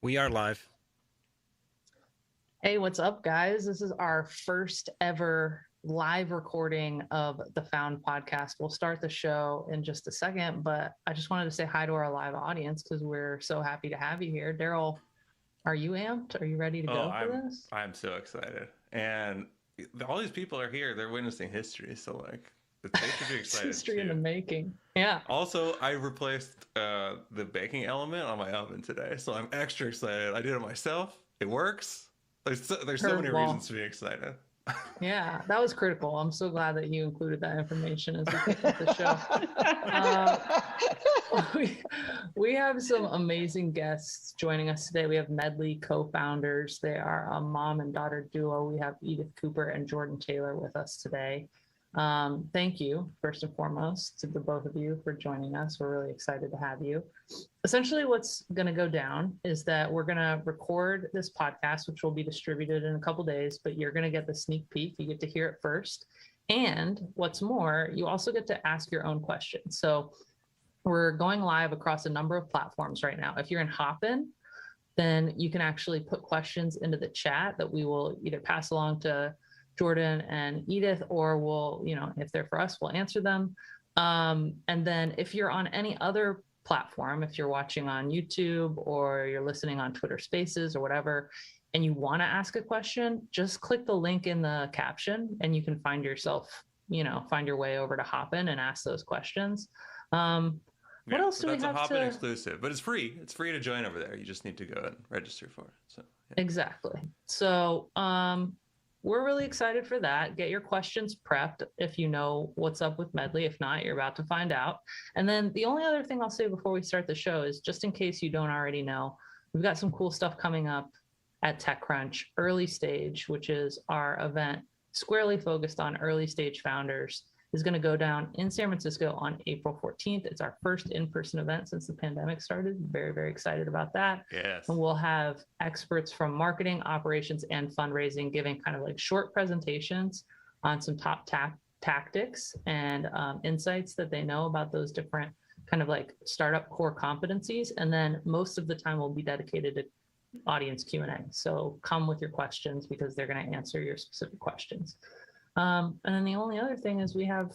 We are live. Hey, what's up, guys? This is our first ever live recording of the Found podcast. We'll start the show in just a second, but I just wanted to say hi to our live audience because we're so happy to have you here. Daryl, are you amped? Are you ready to Oh, go for I'm this? I'm so excited. And all these people are here. They're witnessing history, so like they should be It's excited history in the too. making. Yeah. Also, I replaced the baking element on my oven today, so I'm extra excited. I did it myself. It works. There's so many Curveball. reasons to be excited. Yeah, that was critical. I'm so glad that you included that information as we kick off the show. Uh, we have some amazing guests joining us today. We have Medley co-founders. They are a mom and daughter duo. We have Edith Cooper and Jordan Taylor with us today. Thank you, first and foremost, to the both of you for joining us. We're really excited to have you. Essentially, what's going to go down is that we're going to record this podcast, which will be distributed in a couple days, but you're going to get the sneak peek. You get to hear it first. And what's more, you also get to ask your own questions. So we're going live across a number of platforms right now. If you're in Hopin, then you can actually put questions into the chat that we will either pass along to Jordan and Edith, or we'll, if they're for us, we'll answer them. And then if you're on any other platform, if you're watching on YouTube or you're listening on Twitter Spaces or whatever, and you want to ask a question, just click the link in the caption and you can find yourself, find your way over to Hopin and ask those questions. What else do we have? That's a Hopin exclusive, but it's free. It's free to join over there. You just need to go and register for it. So yeah. Exactly. So we're really excited for that. Get your questions prepped if you know what's up with Medley. If not, you're about to find out. And then the only other thing I'll say before we start the show is, just in case you don't already know, we've got some cool stuff coming up at TechCrunch Early Stage, which is our event squarely focused on early stage founders, is going to go down in San Francisco on April 14th. It's our first in-person event since the pandemic started. Very, very excited about that. Yes. And we'll have experts from marketing, operations, and fundraising giving kind of like short presentations on some top tactics and insights that they know about those different kind of like startup core competencies. And then most of the time will be dedicated to audience Q&A. So come with your questions because they're going to answer your specific questions. And then the only other thing is we have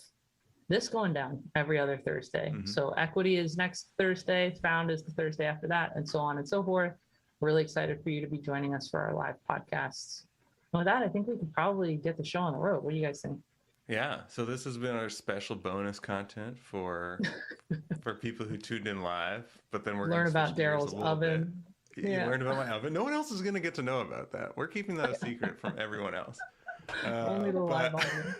this going down every other Thursday. Mm-hmm. So Equity is next Thursday, Found is the Thursday after that, and so on and so forth. We're really excited for you to be joining us for our live podcasts. And with that, I think we could probably get the show on the road. What do you guys think? Yeah, so this has been our special bonus content for people who tuned in live, but then we're learn about Daryl's oven. You learned about my oven. No one else is going to get to know about that. We're keeping that a secret from everyone else. Only the live audience.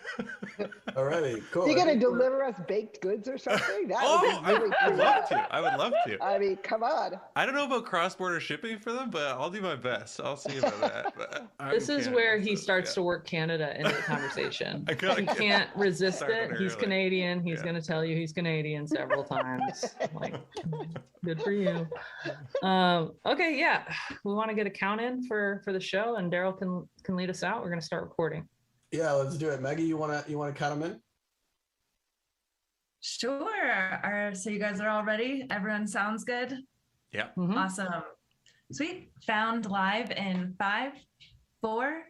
Alrighty, cool. You gonna deliver us baked goods or something? That would be really I would love to. I would love to. I mean, come on. I don't know about cross-border shipping for them, but I'll do my best. I'll see about that. But this is where he starts to work Canada into the conversation. He can't resist it. He's Canadian. He's going to tell you he's Canadian several times. Like, good for you. Okay, yeah. We want to get a count in for the show, and Daryl can lead us out. We're going to start recording. Yeah, let's do it. Maggie, you wanna count them in? Sure. All right, so you guys are all ready? Everyone sounds good? Yeah. Mm-hmm. Awesome. Sweet. Found live in 5, 4,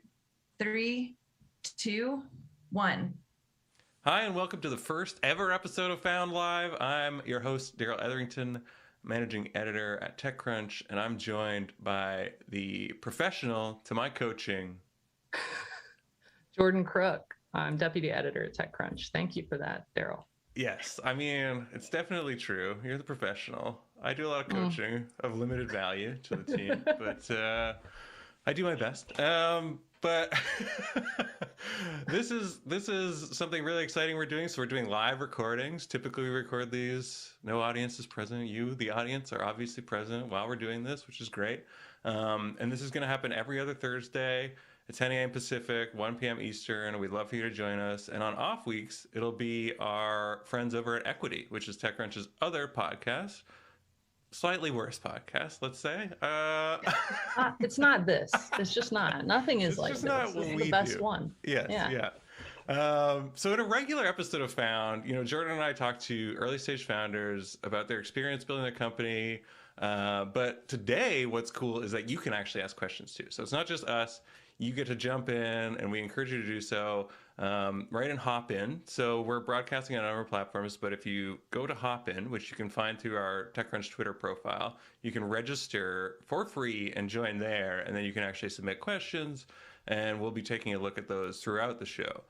3, 2, 1. Hi, and welcome to the first ever episode of Found Live. I'm your host, Daryl Etherington, managing editor at TechCrunch, and I'm joined by the professional to my coaching, Jordan Crook. I'm deputy editor at TechCrunch. Thank you for that, Daryl. Yes, I mean, it's definitely true. You're the professional. I do a lot of coaching of limited value to the team, but I do my best. But this is something really exciting we're doing. So we're doing live recordings. Typically we record these. No audience is present. You, the audience, are obviously present while we're doing this, which is great. And this is going to happen every other Thursday at 10 a.m. Pacific, 1 p.m. Eastern, and we'd love for you to join us. And on off weeks, it'll be our friends over at Equity, which is TechCrunch's other podcast. Slightly worse podcast, let's say. It's not this. It's just not. Nothing is like this. Not this is the best one. Yes, yeah. So in a regular episode of Found, Jordan and I talked to early stage founders about their experience building their company, But today, what's cool is that you can actually ask questions too. So it's not just us. You get to jump in, and we encourage you to do so right in Hopin. So we're broadcasting on other platforms, but if you go to Hopin, which you can find through our TechCrunch Twitter profile, you can register for free and join there, and then you can actually submit questions, and we'll be taking a look at those throughout the show.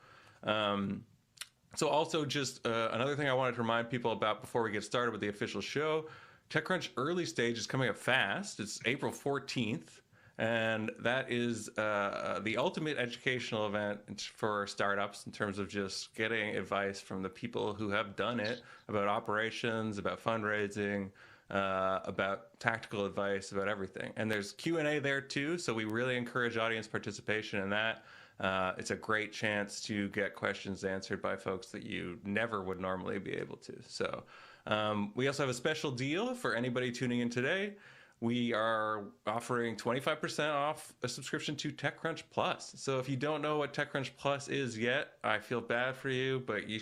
So also just another thing I wanted to remind people about before we get started with the official show, TechCrunch Early Stage is coming up fast. It's April 14th. And that is the ultimate educational event for startups in terms of just getting advice from the people who have done it about operations, about fundraising, about tactical advice, about everything. And there's Q&A there too, so we really encourage audience participation in that. It's a great chance to get questions answered by folks that you never would normally be able to. So we also have a special deal for anybody tuning in today. We are offering 25% off a subscription to TechCrunch Plus. So if you don't know what TechCrunch Plus is yet, I feel bad for you, but you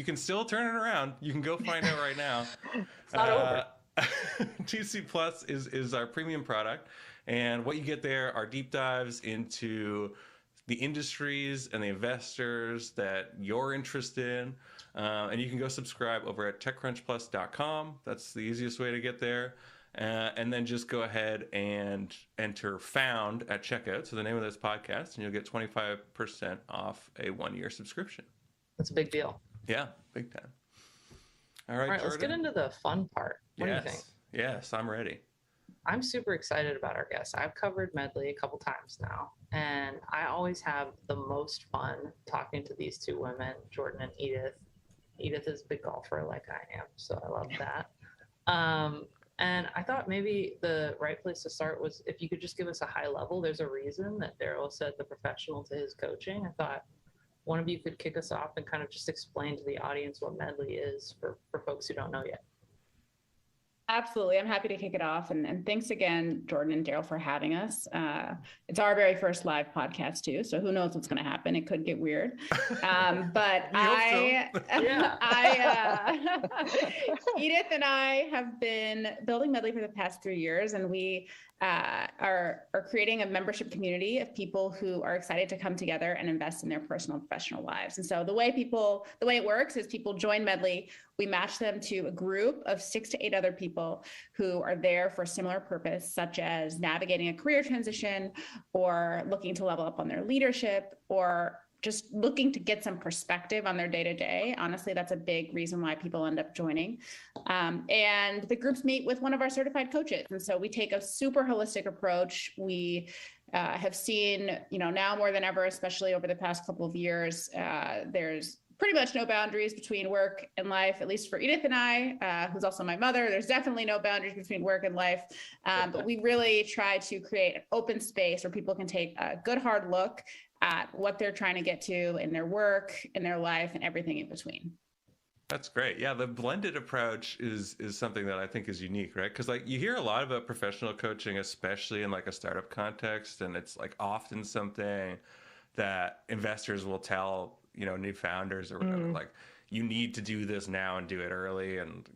can still turn it around. You can go find out right now. It's not over. TC Plus is our premium product. And what you get there are deep dives into the industries and the investors that you're interested in. And you can go subscribe over at techcrunchplus.com. That's the easiest way to get there. And then just go ahead and enter found at checkout, so the name of this podcast, and you'll get 25% off a 1-year subscription. That's a big deal. Yeah, big time. All All right, right, let's get into the fun part. What do you think? Yes, I'm ready. I'm super excited about our guests. I've covered Medley a couple times now, and I always have the most fun talking to these two women, Jordan and Edith. Edith is a big golfer like I am, so I love that. And I thought maybe the right place to start was if you could just give us a high level. There's a reason that Daryl said the professional to his coaching. I thought one of you could kick us off and kind of just explain to the audience what Medley is for folks who don't know yet. Absolutely. I'm happy to kick it off. And thanks again, Jordan and Daryl, for having us. It's our very first live podcast too. So who knows what's going to happen? It could get weird. But Edith and I have been building Medley for the past 3 years, and we are creating a membership community of people who are excited to come together and invest in their personal and professional lives. And so the way it works is people join Medley. We match them to a group of 6 to 8 other people who are there for a similar purpose, such as navigating a career transition or looking to level up on their leadership or just looking to get some perspective on their day-to-day. Honestly, that's a big reason why people end up joining. And the groups meet with one of our certified coaches. And so we take a super holistic approach. We have seen, now more than ever, especially over the past couple of years, there's pretty much no boundaries between work and life, at least for Edith and I, who's also my mother. There's definitely no boundaries between work and life. But we really try to create an open space where people can take a good hard look at what they're trying to get to in their work, in their life, and everything in between. That's great. Yeah, the blended approach is something that I think is unique, right? Because you hear a lot about professional coaching, especially in a startup context, and it's often something that investors will tell new founders or whatever, you need to do this now and do it early. And,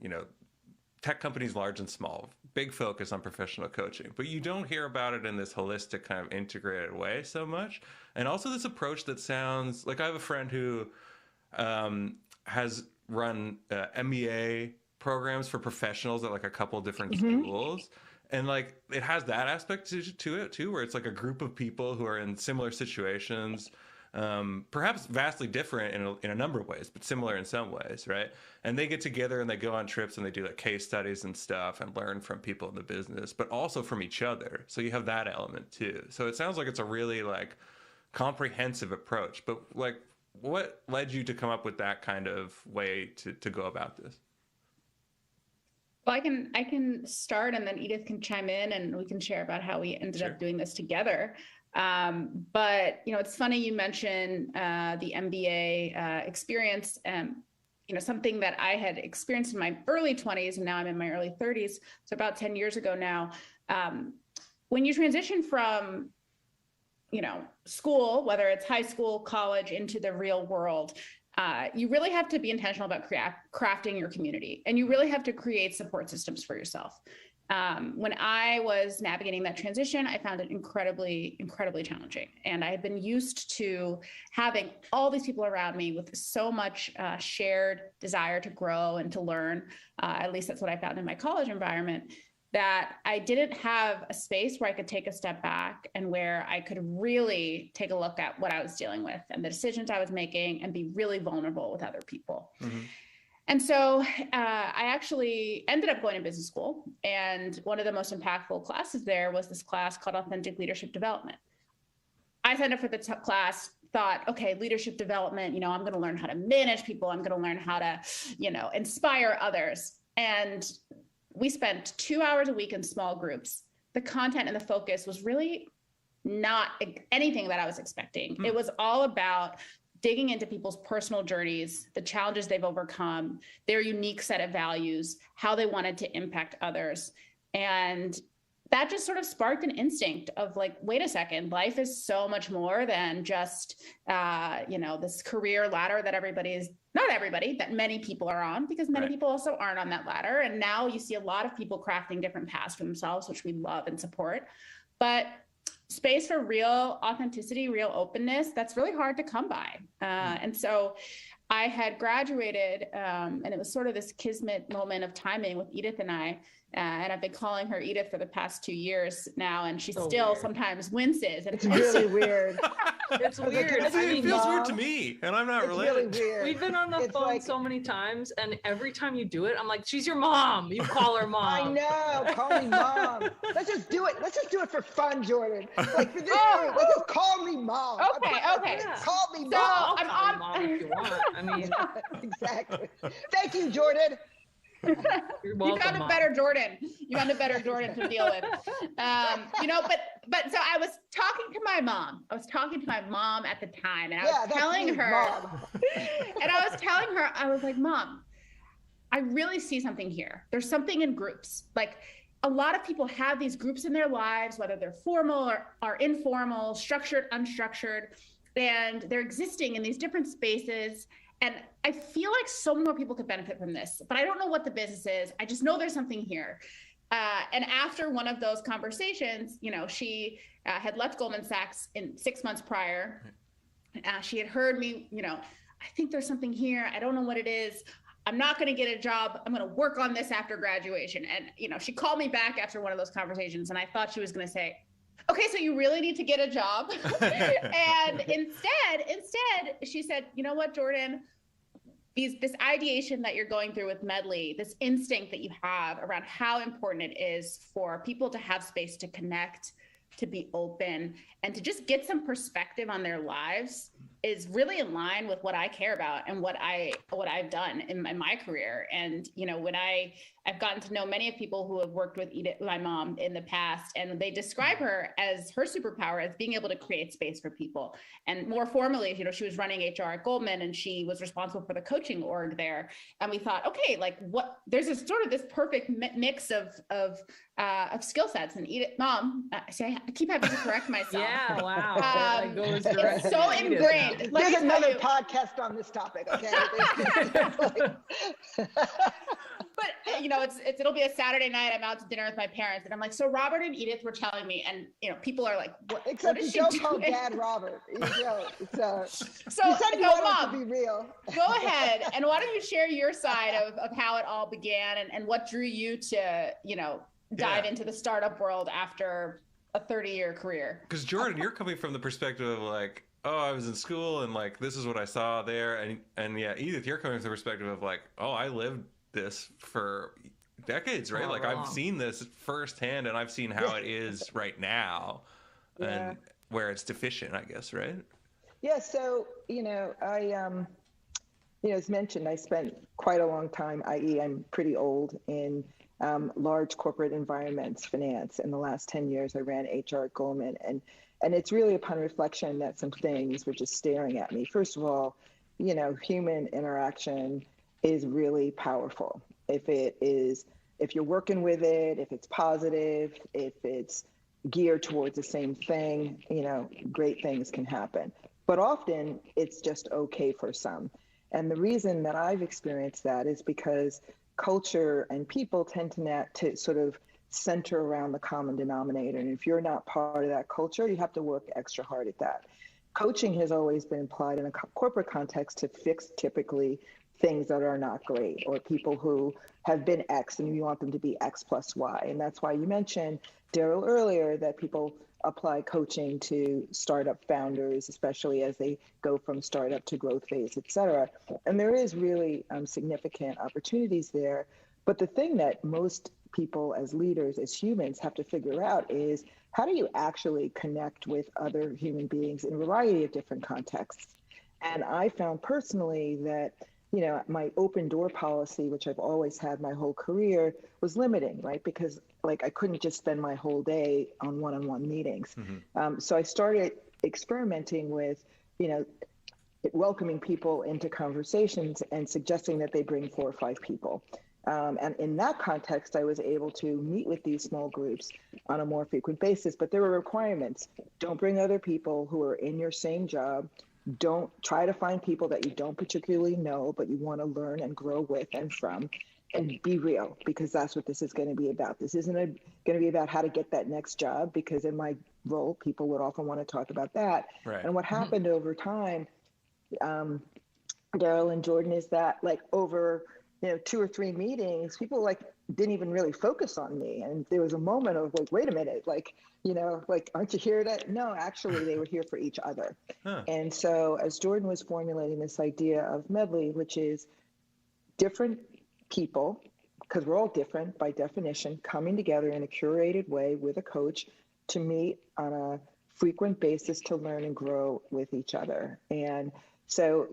tech companies, large and small, big focus on professional coaching, but you don't hear about it in this holistic kind of integrated way so much. And also this approach that sounds like I have a friend who has run MBA programs for professionals at a couple different schools. And it has that aspect to it too, where it's a group of people who are in similar situations, perhaps vastly different in a number of ways, but similar in some ways, right? And they get together and they go on trips and they do case studies and stuff and learn from people in the business, but also from each other. So you have that element too. So it sounds like it's a really comprehensive approach, but what led you to come up with that kind of way to go about this? Well, I can start, and then Edith can chime in, and we can share about how we ended up doing this together. But it's funny you mentioned the MBA experience. Something that I had experienced in my early 20s, and now I'm in my early 30s, so about 10 years ago now. When you transition from school, whether it's high school, college, into the real world, you really have to be intentional about crafting your community, and you really have to create support systems for yourself. When I was navigating that transition, I found it incredibly, incredibly challenging. And I had been used to having all these people around me with so much shared desire to grow and to learn. At least that's what I found in my college environment, that I didn't have a space where I could take a step back and where I could really take a look at what I was dealing with and the decisions I was making and be really vulnerable with other people. Mm-hmm. And so I actually ended up going to business school. And one of the most impactful classes there was this class called Authentic Leadership Development. I signed up for the class, thought, okay, leadership development, I'm going to learn how to manage people. I'm going to learn how to, inspire others. And we spent 2 hours a week in small groups. The content and the focus was really not anything that I was expecting. It was all about digging into people's personal journeys, the challenges they've overcome, their unique set of values, how they wanted to impact others. And that just sort of sparked an instinct of like, wait a second, life is so much more than just, this career ladder that not everybody, that many people are on, because many people also aren't on that ladder. And now you see a lot of people crafting different paths for themselves, which we love and support. But space for real authenticity, real openness, that's really hard to come by. And so I had graduated, and it was sort of this kismet moment of timing with Edith and I. And I've been calling her Edith for the past 2 years now, and she still sometimes winces. And it's really weird. It's weird. It feels weird to me, and I'm not related. Really weird. We've been on the phone so many times, and every time you do it, I'm like, she's your mom. You call her mom. I know. Call me mom. Let's just do it. Let's just do it for fun, Jordan. Like for this group, let's just call me mom. Okay. Call me mom. I'll call you mom if you want. I mean, exactly. Thank you, Jordan. You're welcome, you found a better Jordan. You found a better Jordan to deal with. But so I was talking to my mom. I was talking to my mom at the time, and I was telling her, and I was telling her, I was like, Mom, I really see something here. There's something in groups. Like a lot of people have these groups in their lives, whether they're formal or informal, structured, unstructured, and they're existing in these different spaces. And I feel like so many more people could benefit from this, but I don't know what the business is. I just know there's something here. And after one of those conversations, she had left Goldman Sachs in 6 months prior. She had heard me, I think there's something here. I don't know what it is. I'm not going to get a job. I'm going to work on this after graduation. And, she called me back after one of those conversations, and I thought she was going to say, okay, so you really need to get a job. And instead, she said, you know what, Jordan, this ideation that you're going through with Medley, this instinct that you have around how important it is for people to have space to connect, to be open, and to just get some perspective on their lives is really in line with what I care about and what I've done in my career. And, when I've gotten to know many of people who have worked with Edith, my mom, in the past, and they describe her as her superpower as being able to create space for people. And more formally, she was running HR at Goldman, and she was responsible for the coaching org there. And we thought, okay, there's this perfect mix of skill sets. And Edith, Mom, I keep having to correct myself. Yeah, wow. It's so ingrained. There's another podcast on this topic, okay? But it'll be a Saturday night. I'm out to dinner with my parents, and I'm like, so Robert and Edith were telling me, and people are like, what? Except what is you don't she call doing? Dad Robert. You So you said you wanted Mom, to be real. Go ahead, and why don't you share your side of how it all began and what drew you to dive into the startup world after a 30-year career? Because Jordan, you're coming from the perspective of like, oh, I was in school and like this is what I saw there, and yeah, Edith, you're coming from the perspective of like, oh, I lived this for decades, right? I've seen this firsthand, and I've seen how it is right now, and where it's deficient, I guess, right? Yeah. So I as mentioned, I spent quite a long time, i.e., I'm pretty old, in large corporate environments, finance. In the last 10 years, I ran HR at Goldman, and it's really upon reflection that some things were just staring at me. First of all, human interaction is really powerful. If you're working with it, if it's positive, if it's geared towards the same thing, great things can happen. But often it's just okay for some. And the reason that I've experienced that is because culture and people tend to sort of center around the common denominator. And if you're not part of that culture, you have to work extra hard at that. Coaching has always been applied in a corporate context to fix typically things that are not great, or people who have been X and you want them to be X plus Y. And that's why you mentioned, Daryl, earlier, that people apply coaching to startup founders, especially as they go from startup to growth phase, et cetera. And there is really significant opportunities there. But the thing that most people as leaders, as humans, have to figure out is, how do you actually connect with other human beings in a variety of different contexts? And I found personally that, you know, my open door policy, which I've always had my whole career, was limiting, right? Because like I couldn't just spend my whole day on one-on-one meetings. So I started experimenting with, you know, welcoming people into conversations and suggesting that they bring 4 or 5 people. And in that context, I was able to meet with these small groups on a more frequent basis, but there were requirements. Don't bring other people who are in your same job. Don't try to find people that you don't particularly know, but you want to learn and grow with and from, and be real, because that's what this is going to be about. This isn't going to be about how to get that next job, because in my role, people would often want to talk about that. Right. And what happened over time, Daryl and Jordan, is that like over 2 or 3 meetings, people like didn't even really focus on me. And there was a moment of like, wait a minute, like, aren't you here to? No, actually they were here for each other. And so as Jordan was formulating this idea of Medley, which is different people, because we're all different by definition, coming together in a curated way with a coach to meet on a frequent basis to learn and grow with each other. And so,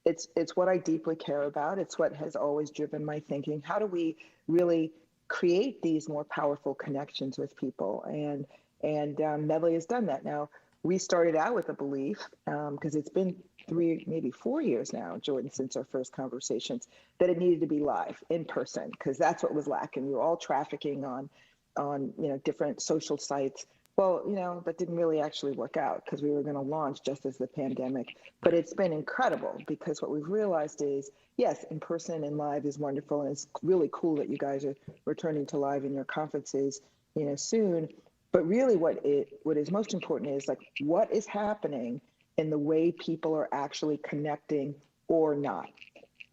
it's what I deeply care about. It's what has always driven my thinking. How do we really create these more powerful connections with people? And Medley has done that. Now, we started out with a belief, because it's been 3, maybe 4 years now, Jordan, since our first conversations, that it needed to be live, in person, because that's what was lacking. We were all trafficking on different social sites. Well, that didn't really actually work out, because we were going to launch just as the pandemic. But it's been incredible, because what we've realized is, yes, in person and live is wonderful. And it's really cool that you guys are returning to live in your conferences, soon. But really what is most important is like, what is happening in the way people are actually connecting or not?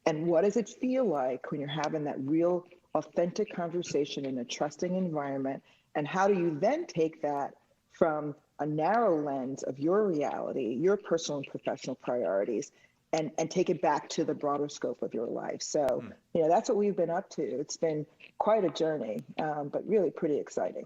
And what does it feel like when you're having that real authentic conversation in a trusting environment? And how do you then take that from a narrow lens of your reality, your personal and professional priorities, and take it back to the broader scope of your life? So, that's what we've been up to. It's been quite a journey, but really pretty exciting.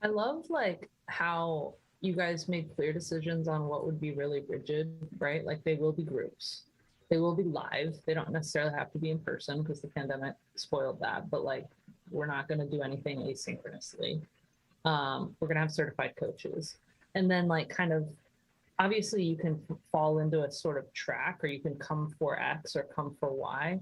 I love like how you guys made clear decisions on what would be really rigid, right? Like they will be groups, they will be live. They don't necessarily have to be in person, because the pandemic spoiled that, but like, we're not going to do anything asynchronously. We're going to have certified coaches. And then like kind of, obviously you can fall into a sort of track, or you can come for X or come for Y,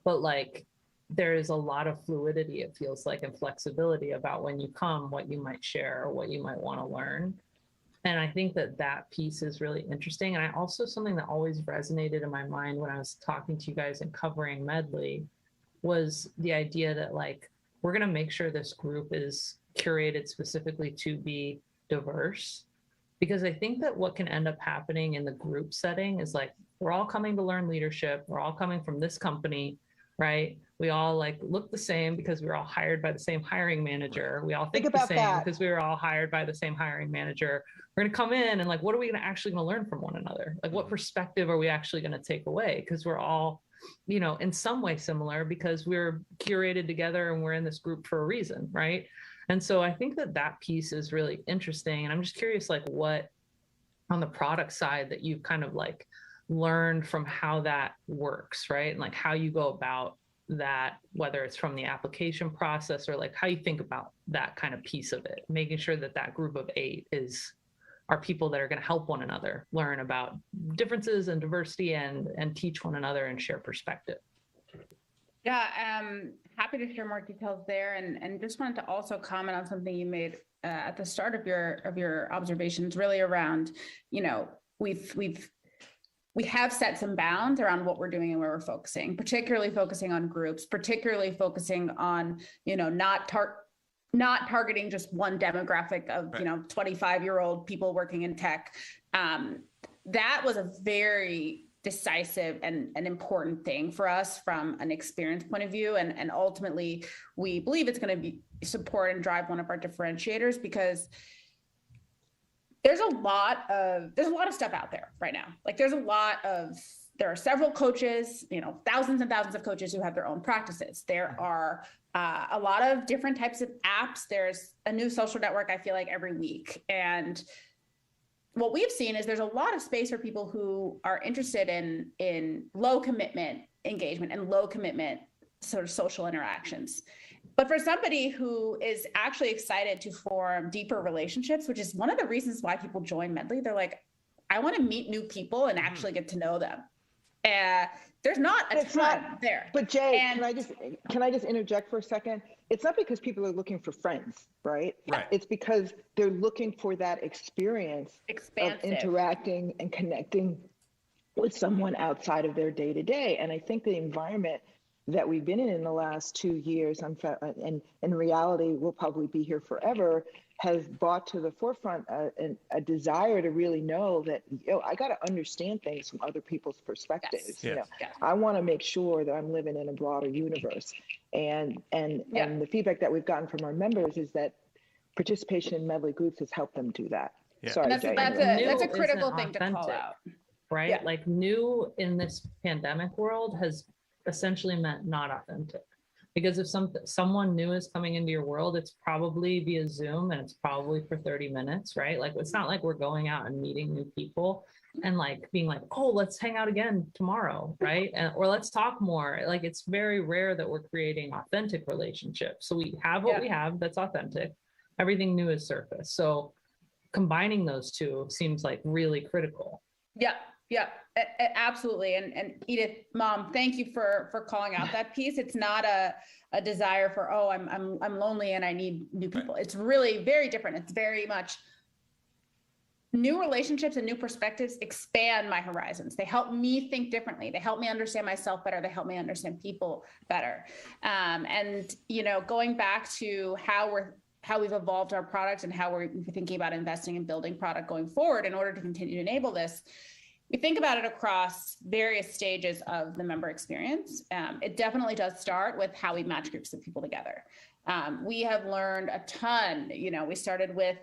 but like there is a lot of fluidity, it feels like, and flexibility about when you come, what you might share or what you might want to learn. And I think that piece is really interesting. And I also, something that always resonated in my mind when I was talking to you guys and covering Medley was the idea that like, we're going to make sure this group is curated specifically to be diverse, because I think that what can end up happening in the group setting is like, we're all coming to learn leadership. We're all coming from this company, right? We all like look the same because we were all hired by the same hiring manager. We all think the same because we were all hired by the same hiring manager. We're going to come in and like, what are we actually going to learn from one another? Like, what perspective are we actually going to take away? Because we're all, in some way similar, because we're curated together and we're in this group for a reason, right? And so I think that piece is really interesting. And I'm just curious, like, what on the product side that you've kind of like learned from how that works, right? And like how you go about that, whether it's from the application process or like how you think about that kind of piece of it, making sure that group of 8 are people that are going to help one another learn about differences and diversity and teach one another and share perspective. Yeah, happy to share more details there, and just wanted to also comment on something you made at the start of your observations, really around, we have set some bounds around what we're doing and where we're focusing, particularly focusing on groups, particularly focusing on, not not targeting just one demographic of, Right. you know, 25-year-old people working in tech. That was a very decisive and an important thing for us from an experience point of view. And ultimately, we believe it's going to be support and drive one of our differentiators, because there's a lot of stuff out there right now. Like there are several coaches, you know, thousands and thousands of coaches who have their own practices. There are a lot of different types of apps. There's a new social network, I feel like, every week. And what we've seen is there's a lot of space for people who are interested in low commitment engagement and low commitment sort of social interactions. But for somebody who is actually excited to form deeper relationships, which is one of the reasons why people join Medley, they're like, I want to meet new people and actually get to know them. There's not a ton there. But Jay, can I just interject for a second? It's not because people are looking for friends, right? Right. It's because they're looking for that experience of interacting and connecting with someone outside of their day-to-day. And I think the environment that we've been in the last 2 years, and in reality will probably be here forever, has brought to the forefront a desire to really know that, I got to understand things from other people's perspectives. Yes. You know, Yes. I want to make sure that I'm living in a broader universe. And the feedback that we've gotten from our members is that participation in Medley groups has helped them do that. Yeah. Sorry, And Jay. that's a New critical isn't thing to call authentic, out. right? Yeah. Like new in this pandemic world has essentially meant not authentic. Because if someone new is coming into your world, it's probably via Zoom and it's probably for 30 minutes, right? Like it's not like we're going out and meeting new people and like being like, oh, let's hang out again tomorrow, right? Or let's talk more. Like it's very rare that we're creating authentic relationships. So we have what we have that's authentic. Everything new is surface. So combining those two seems like really critical. Yeah, absolutely. And Edith, Mom, thank you for calling out that piece. It's not a desire for, oh, I'm lonely and I need new people. It's really very different. It's very much new relationships and new perspectives expand my horizons. They help me think differently. They help me understand myself better. They help me understand people better. And you know, going back to how we've evolved our product and how we're thinking about investing and building product going forward in order to continue to enable this. We think about it across various stages of the member experience. It definitely does start with how we match groups of people together. We have learned a ton. You know, we started with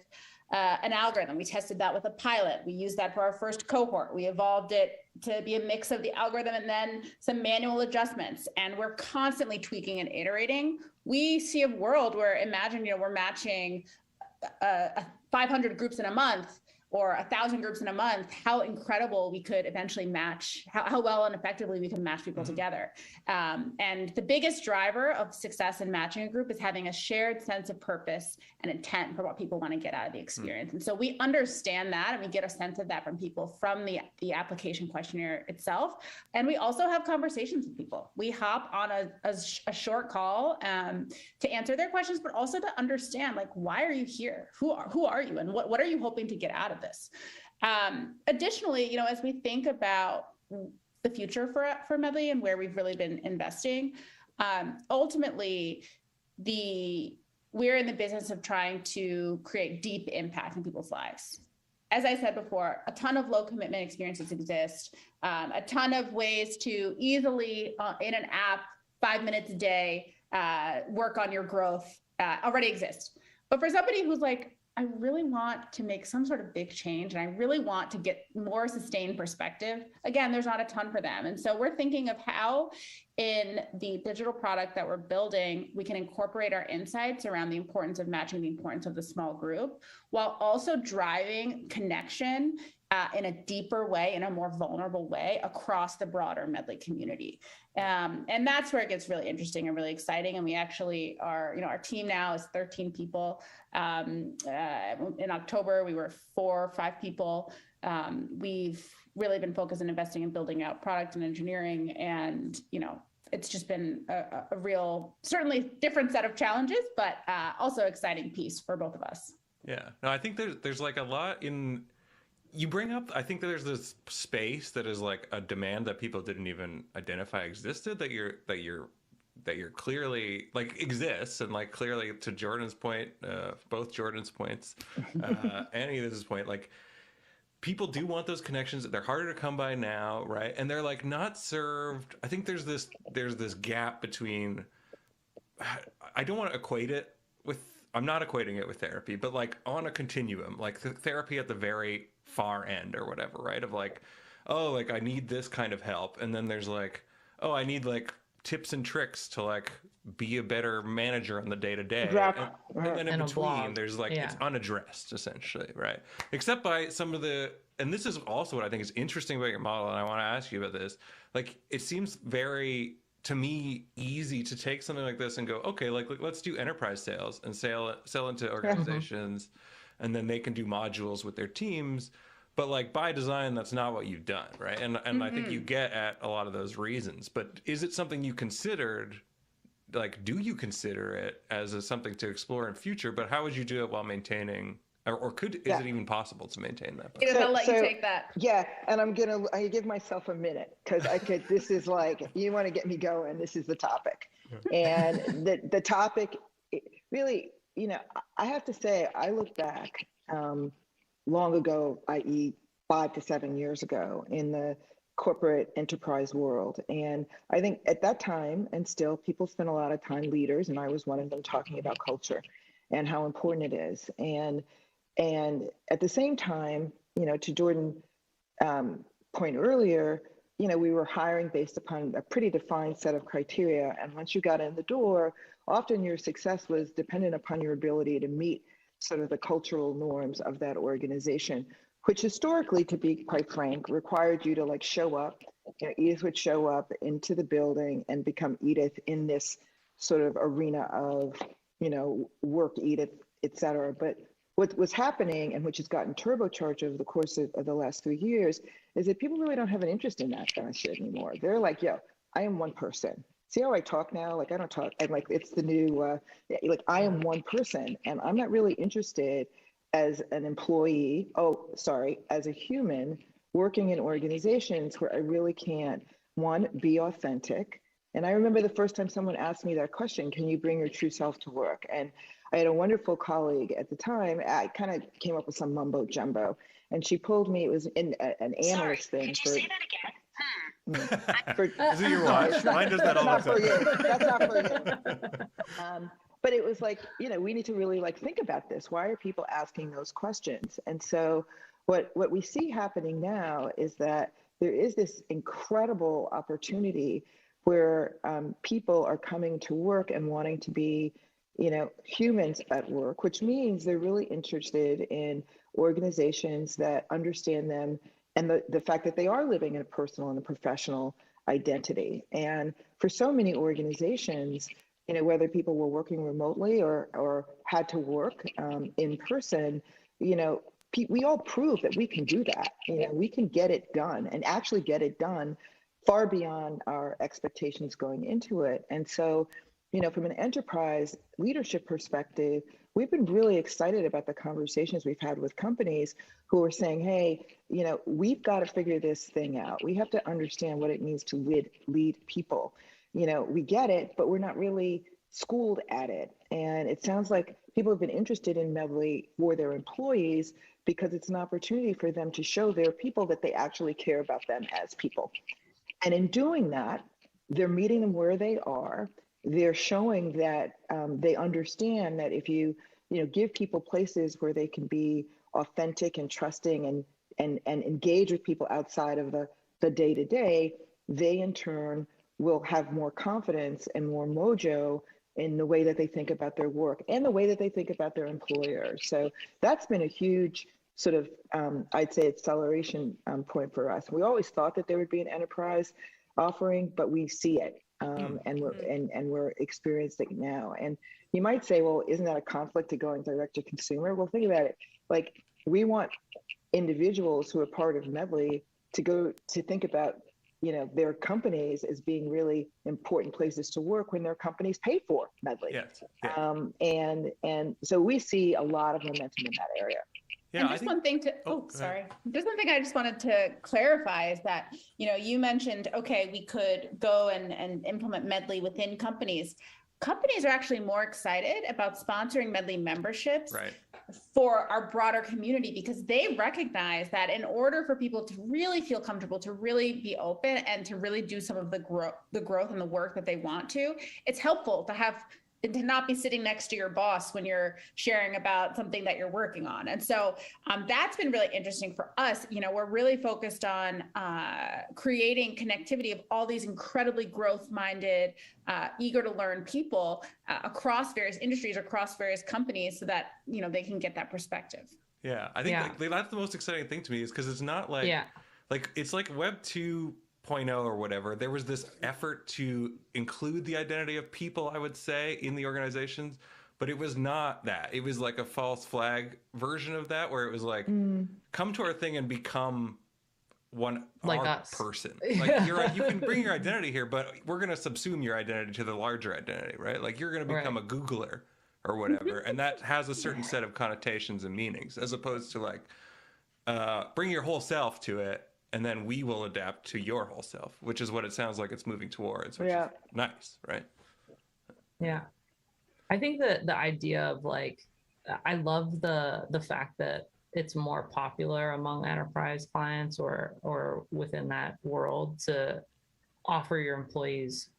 an algorithm. We tested that with a pilot. We used that for our first cohort. We evolved it to be a mix of the algorithm and then some manual adjustments. And we're constantly tweaking and iterating. We see a world where, imagine, you know, we're matching 500 groups in a month or 1,000 groups in a month, how incredible we could eventually match, how well and effectively we can match people together. And the biggest driver of success in matching a group is having a shared sense of purpose and intent for what people want to get out of the experience. And so we understand that, and we get a sense of that from people from the application questionnaire itself. And we also have conversations with people. We hop on a short call to answer their questions, but also to understand, like, why are you here? Who are you? And what are you hoping to get out of this? Additionally, you know, as we think about the future for Medley and where we've really been investing, ultimately, we're in the business of trying to create deep impact in people's lives. As I said before, a ton of low commitment experiences exist. A ton of ways to easily, in an app, 5 minutes a day, work on your growth already exist. But for somebody who's like, I really want to make some sort of big change and I really want to get more sustained perspective, again, there's not a ton for them. And so we're thinking of how in the digital product that we're building, we can incorporate our insights around the importance of matching, the importance of the small group, while also driving connection in a deeper way, in a more vulnerable way across the broader Medley community. And that's where it gets really interesting and really exciting. And we actually are, you know, our team now is 13 people. In October, we were 4 or 5 people. We've really been focused on investing in building out product and engineering. And, you know, it's just been a real, certainly different set of challenges, but also exciting piece for both of us. Yeah, no, I think there's like a lot in, you bring up, I think there's this space that is like a demand that people didn't even identify existed that you're you're clearly like exists, and like clearly to Jordan's point, both Jordan's points, and Edith's point, like people do want those connections. They're harder to come by now, right? And they're like not served. I think there's this gap between, I don't want to equate it with, I'm not equating it with therapy, but like on a continuum, like the therapy at the very far end or whatever, right? Of like, oh, like I need this kind of help. And then there's like, oh, I need like tips and tricks to like be a better manager on the day to day. And then in between, there's like, it's unaddressed essentially, right? Except by some of the, and this is also what I think is interesting about your model, and I want to ask you about this. Like, it seems very, to me, easy to take something like this and go, okay, like let's do enterprise sales and sell into organizations, and then they can do modules with their teams. But like by design, that's not what you've done, right? And I think you get at a lot of those reasons. But is it something you considered? Like, do you consider it as something to explore in future? But how would you do it while maintaining, or is it even possible to maintain that? I'll let you take that. Yeah, and I give myself a minute because I could. This is like, you want to get me going. This is the topic, and the topic really, I have to say, I look back. Long ago, i.e. 5 to 7 years ago, in the corporate enterprise world. And I think at that time, and still, people spend a lot of time, leaders, and I was one of them, talking about culture and how important it is. And at the same time, to Jordan's point earlier, we were hiring based upon a pretty defined set of criteria. And once you got in the door, often your success was dependent upon your ability to meet sort of the cultural norms of that organization, which historically, to be quite frank, required you to like show up. Edith would show up into the building and become Edith in this sort of arena of, work Edith, et cetera. But what was happening, and which has gotten turbocharged over the course of the last 3 years, is that people really don't have an interest in that kind of shit anymore. They're like, yo, I am one person. See how I talk now? Like, I don't talk. I'm like, it's the new, like, I am one person, and I'm not really interested as an employee, as a human working in organizations where I really can't, one, be authentic. And I remember the first time someone asked me that question, can you bring your true self to work? And I had a wonderful colleague at the time. I kind of came up with some mumbo jumbo, and she pulled me, it was in an analyst thing. Could you say that again? Is it your watch? Mine does that all the time. That's not for you. But it was like, we need to really like think about this. Why are people asking those questions? And so what we see happening now is that there is this incredible opportunity where people are coming to work and wanting to be, humans at work, which means they're really interested in organizations that understand them, and the fact that they are living in a personal and a professional identity. And for so many organizations, whether people were working remotely or had to work in person, we all prove that we can do that. We can get it done, and actually get it done far beyond our expectations going into it. And so, from an enterprise leadership perspective, we've been really excited about the conversations we've had with companies who are saying, hey, we've got to figure this thing out. We have to understand what it means to lead people. We get it, but we're not really schooled at it. And it sounds like people have been interested in Medley for their employees because it's an opportunity for them to show their people that they actually care about them as people. And in doing that, they're meeting them where they are. They're showing that they understand that if you give people places where they can be authentic and trusting and engage with people outside of the day-to-day, they in turn will have more confidence and more mojo in the way that they think about their work and the way that they think about their employer. So that's been a huge sort of, I'd say, acceleration point for us. We always thought that there would be an enterprise offering, but we see it. And we're experiencing it now. And you might say, well, isn't that a conflict to going direct to consumer? Well, think about it. Like, we want individuals who are part of Medley to think about, their companies as being really important places to work when their companies pay for Medley. Yes. Yeah. And so we see a lot of momentum in that area. Yeah, and just one thing to, sorry. Just one thing I just wanted to clarify is that, you mentioned, okay, we could go and implement Medley within companies. Companies are actually more excited about sponsoring Medley memberships for our broader community, because they recognize that in order for people to really feel comfortable, to really be open, and to really do some of the growth and the work that they want to, it's helpful to not be sitting next to your boss when you're sharing about something that you're working on. And so that's been really interesting for us. We're really focused on creating connectivity of all these incredibly growth-minded, eager to learn people across various industries, across various companies, so that, they can get that perspective. Yeah, I think that's the most exciting thing to me, is because it's not like, it's like Web 2.0 or whatever. There was this effort to include the identity of people, I would say, in the organizations, but it was not that. It was like a false flag version of that, where it was like, come to our thing and become one like our us. Person. Like you can bring your identity here, but we're going to subsume your identity to the larger identity, right? Like you're going to become a Googler or whatever, and that has a certain set of connotations and meanings, as opposed to like bring your whole self to it, and then we will adapt to your whole self, which is what it sounds like it's moving towards, which is nice, right? Yeah. I think that the idea of like, I love the fact that it's more popular among enterprise clients or within that world to offer your employees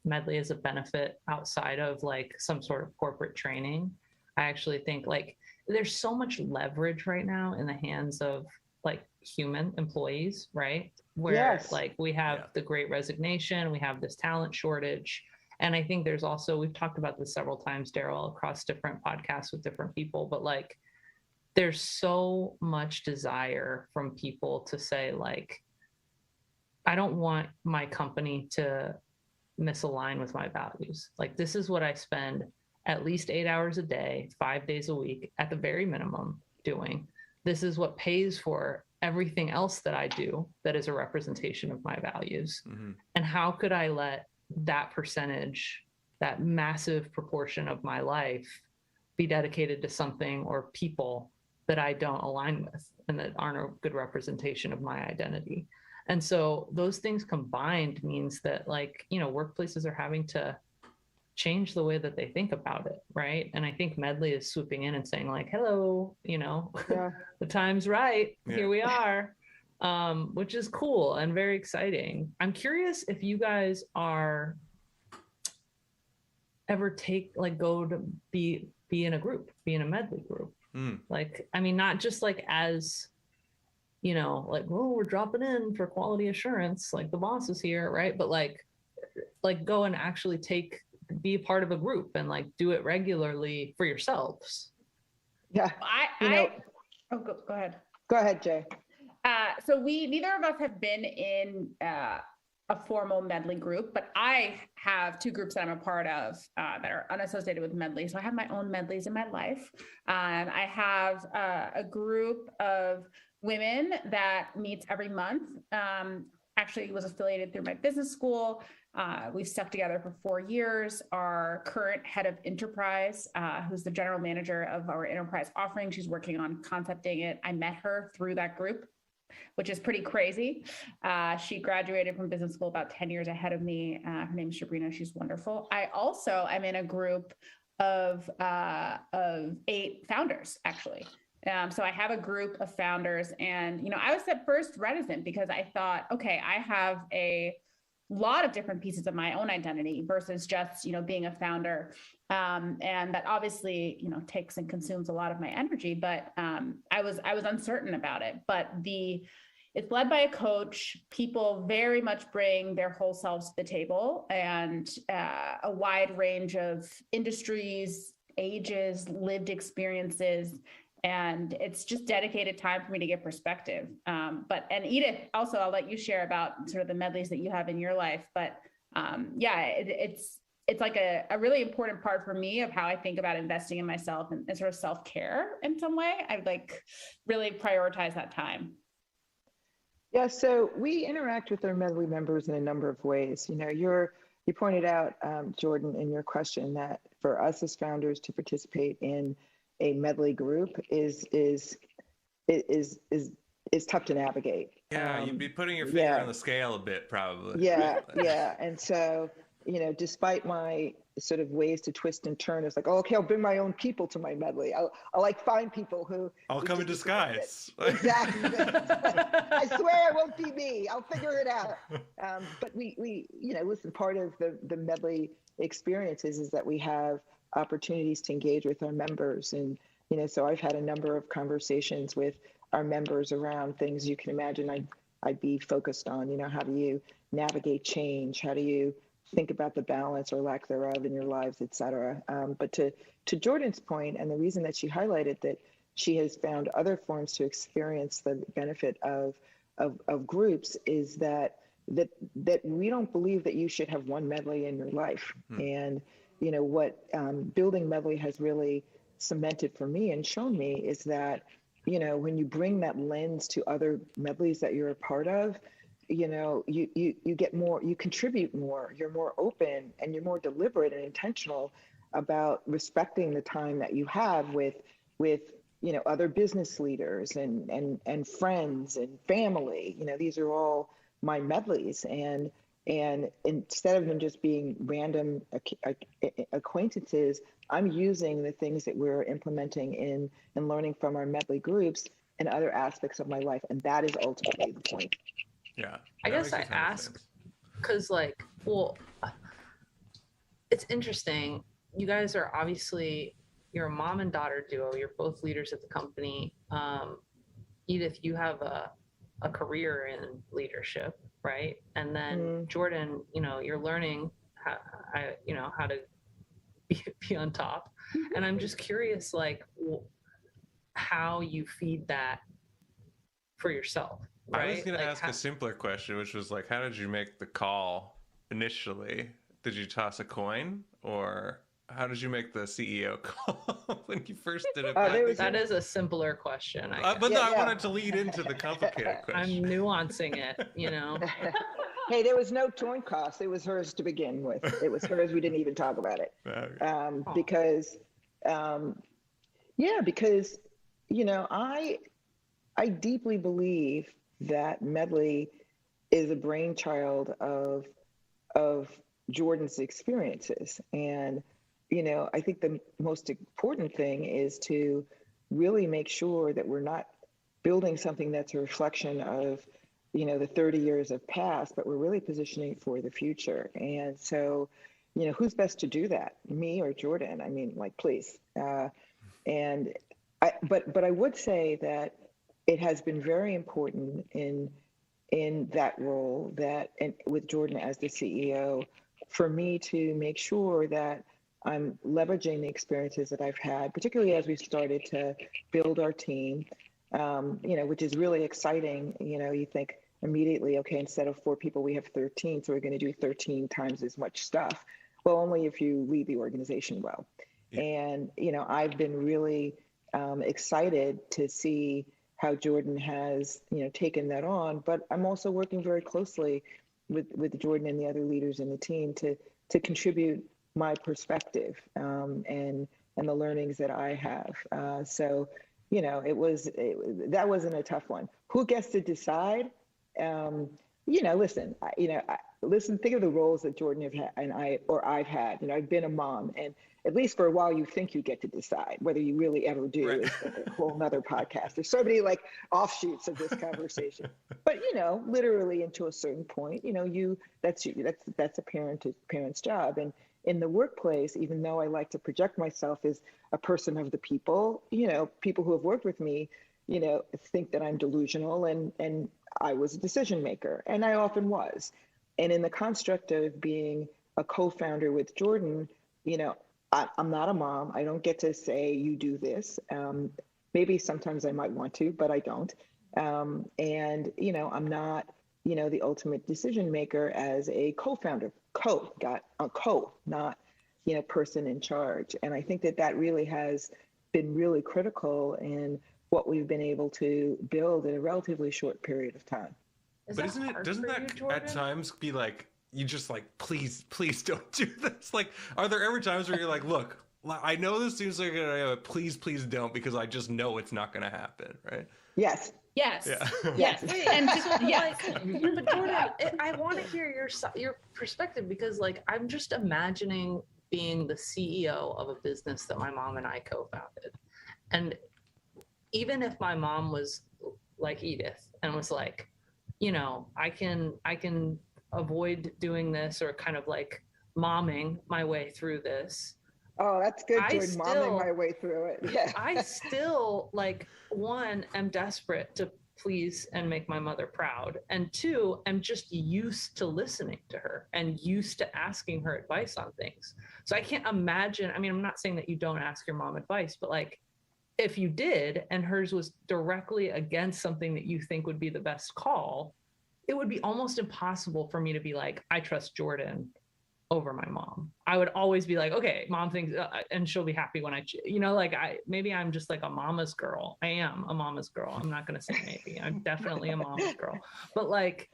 Medley as a benefit outside of like some sort of corporate training. I actually think like there's so much leverage right now in the hands of like human employees, right? Where like we have the Great Resignation, we have this talent shortage. And I think there's also, we've talked about this several times, Daryl, across different podcasts with different people, but like there's so much desire from people to say like, I don't want my company to misalign with my values. Like this is what I spend at least 8 hours a day, 5 days a week at the very minimum doing. This is what pays for everything else that I do that is a representation of my values. Mm-hmm. And how could I let that percentage, that massive proportion of my life be dedicated to something or people that I don't align with and that aren't a good representation of my identity? And so those things combined means that like, workplaces are having to change the way that they think about it, right? And I think Medley is swooping in and saying like, hello, the time's right. Yeah. Here we are, which is cool and very exciting. I'm curious if you guys are ever go to be in a group, be in a Medley group. Like, I mean, not just like as, like, oh, we're dropping in for quality assurance, like the boss is here, right? But like go and actually be a part of a group and like do it regularly for yourselves. Yeah. Go ahead. Go ahead, Jay. So neither of us have been in a formal Medley group, but I have two groups that I'm a part of that are unassociated with Medley. So I have my own Medleys in my life. I have a group of women that meets every month. Actually was affiliated through my business school. We've stuck together for 4 years. Our current head of enterprise, who's the general manager of our enterprise offering, she's working on concepting it. I met her through that group, which is pretty crazy. She graduated from business school about 10 years ahead of me. Her name is Sabrina. She's wonderful. I also am in a group of 8 founders, actually. So I have a group of founders, and, I was at first reticent because I thought, okay, I have a lot of different pieces of my own identity versus just, being a founder. And that obviously, takes and consumes a lot of my energy, but I was uncertain about it. But it's led by a coach. People very much bring their whole selves to the table, and a wide range of industries, ages, lived experiences. And it's just dedicated time for me to get perspective. And Edith, also, I'll let you share about sort of the Medleys that you have in your life. But it's like a really important part for me of how I think about investing in myself and sort of self-care in some way. I like really prioritize that time. Yeah, so we interact with our Medley members in a number of ways. You pointed out, Jordan, in your question that for us as founders to participate in a Medley group is tough to navigate. Yeah, you'd be putting your finger on the scale a bit, probably. Yeah, yeah. And so, despite my sort of ways to twist and turn, it's like, oh, okay, I'll bring my own people to my Medley. I'll like find people who I'll come in disguise. Exactly. I swear it won't be me. I'll figure it out. But we listen, part of the Medley experiences is that we have opportunities to engage with our members. And, so I've had a number of conversations with our members around things you can imagine I'd be focused on. How do you navigate change? How do you think about the balance or lack thereof in your lives, et cetera? But to Jordan's point, and the reason that she highlighted that she has found other forms to experience the benefit of groups is that we don't believe that you should have one Medley in your life. And what building Medley has really cemented for me and shown me is that when you bring that lens to other Medleys that you're a part of, you get more, you contribute more, you're more open, and you're more deliberate and intentional about respecting the time that you have with other business leaders and friends and family. These are all my Medleys, and instead of them just being random acquaintances, I'm using the things that we're implementing in and learning from our Medley groups and other aspects of my life. And that is ultimately the point. Yeah. I guess I ask because it's interesting. You guys are obviously, you're a mom and daughter duo. You're both leaders at the company. Edith, you have a career in leadership, right? And then Jordan, you're learning how to be on top. And I'm just curious, how you feed that for yourself. Right? I was going to ask a simpler question, which was how did you make the call initially? Did you toss a coin, or how did you make the CEO call when you first did it? That is a simpler question. I wanted to lead into the complicated question. I'm nuancing it, Hey, there was no coin cost. It was hers to begin with. It was hers. We didn't even talk about it. Because I deeply believe that Medley is a brainchild of Jordan's experiences. And, I think the most important thing is to really make sure that we're not building something that's a reflection of, the 30 years of past, but we're really positioning for the future. And so, who's best to do that? Me or Jordan? I mean, please. But I would say that it has been very important in that role and with Jordan as the CEO, for me to make sure that I'm leveraging the experiences that I've had, particularly as we started to build our team, which is really exciting. You think immediately, okay, instead of 4 people, we have 13, so we're going to do 13 times as much stuff. Well, only if you lead the organization well. Yeah. And, I've been really excited to see how Jordan has, taken that on, but I'm also working very closely with Jordan and the other leaders in the team to contribute my perspective and the learnings that I have. So, that wasn't a tough one. Who gets to decide? Listen, think of the roles that Jordan have had and I've had. I've been a mom, and at least for a while, you think you get to decide. Whether you really ever do right. is a whole nother podcast. There's so many offshoots of this conversation. But literally, and to a certain point, that's a parent's job. And in the workplace, even though I like to project myself as a person of the people, people who have worked with me, think that I'm delusional, and I was a decision maker, and I often was. And in the construct of being a co-founder with Jordan, I'm not a mom. I don't get to say, you do this. Maybe sometimes I might want to, but I don't. And, I'm not, the ultimate decision maker as a co-founder, not, person in charge. And I think that really has been really critical in what we've been able to build in a relatively short period of time. But doesn't that at times be you just please don't do this? Are there ever times where you're look, I know this seems like please don't, because I just know it's not going to happen, right? Yes. Yes. Yeah. Yes. Wait, And so, just, yes. but Jordan, I want to hear your perspective, because like I'm just imagining being the CEO of a business that my mom and I co-founded, and even if my mom was like Edith and was like, you know, I can avoid doing this, or kind of like momming my way through this. Oh, that's good, I Jordan. still- Momming my way through it. Yeah. I still, like, one, am desperate to please and make my mother proud, and two, I'm just used to listening to her and used to asking her advice on things. So I can't imagine, I mean, I'm not saying that you don't ask your mom advice, but like, if you did and hers was directly against something that you think would be the best call, it would be almost impossible for me to be like, I trust Jordan over my mom. I would always be like, okay, mom thinks, and she'll be happy when like maybe I'm just like a mama's girl. I am a mama's girl. I'm not going to say maybe. I'm definitely a mama's girl. But like,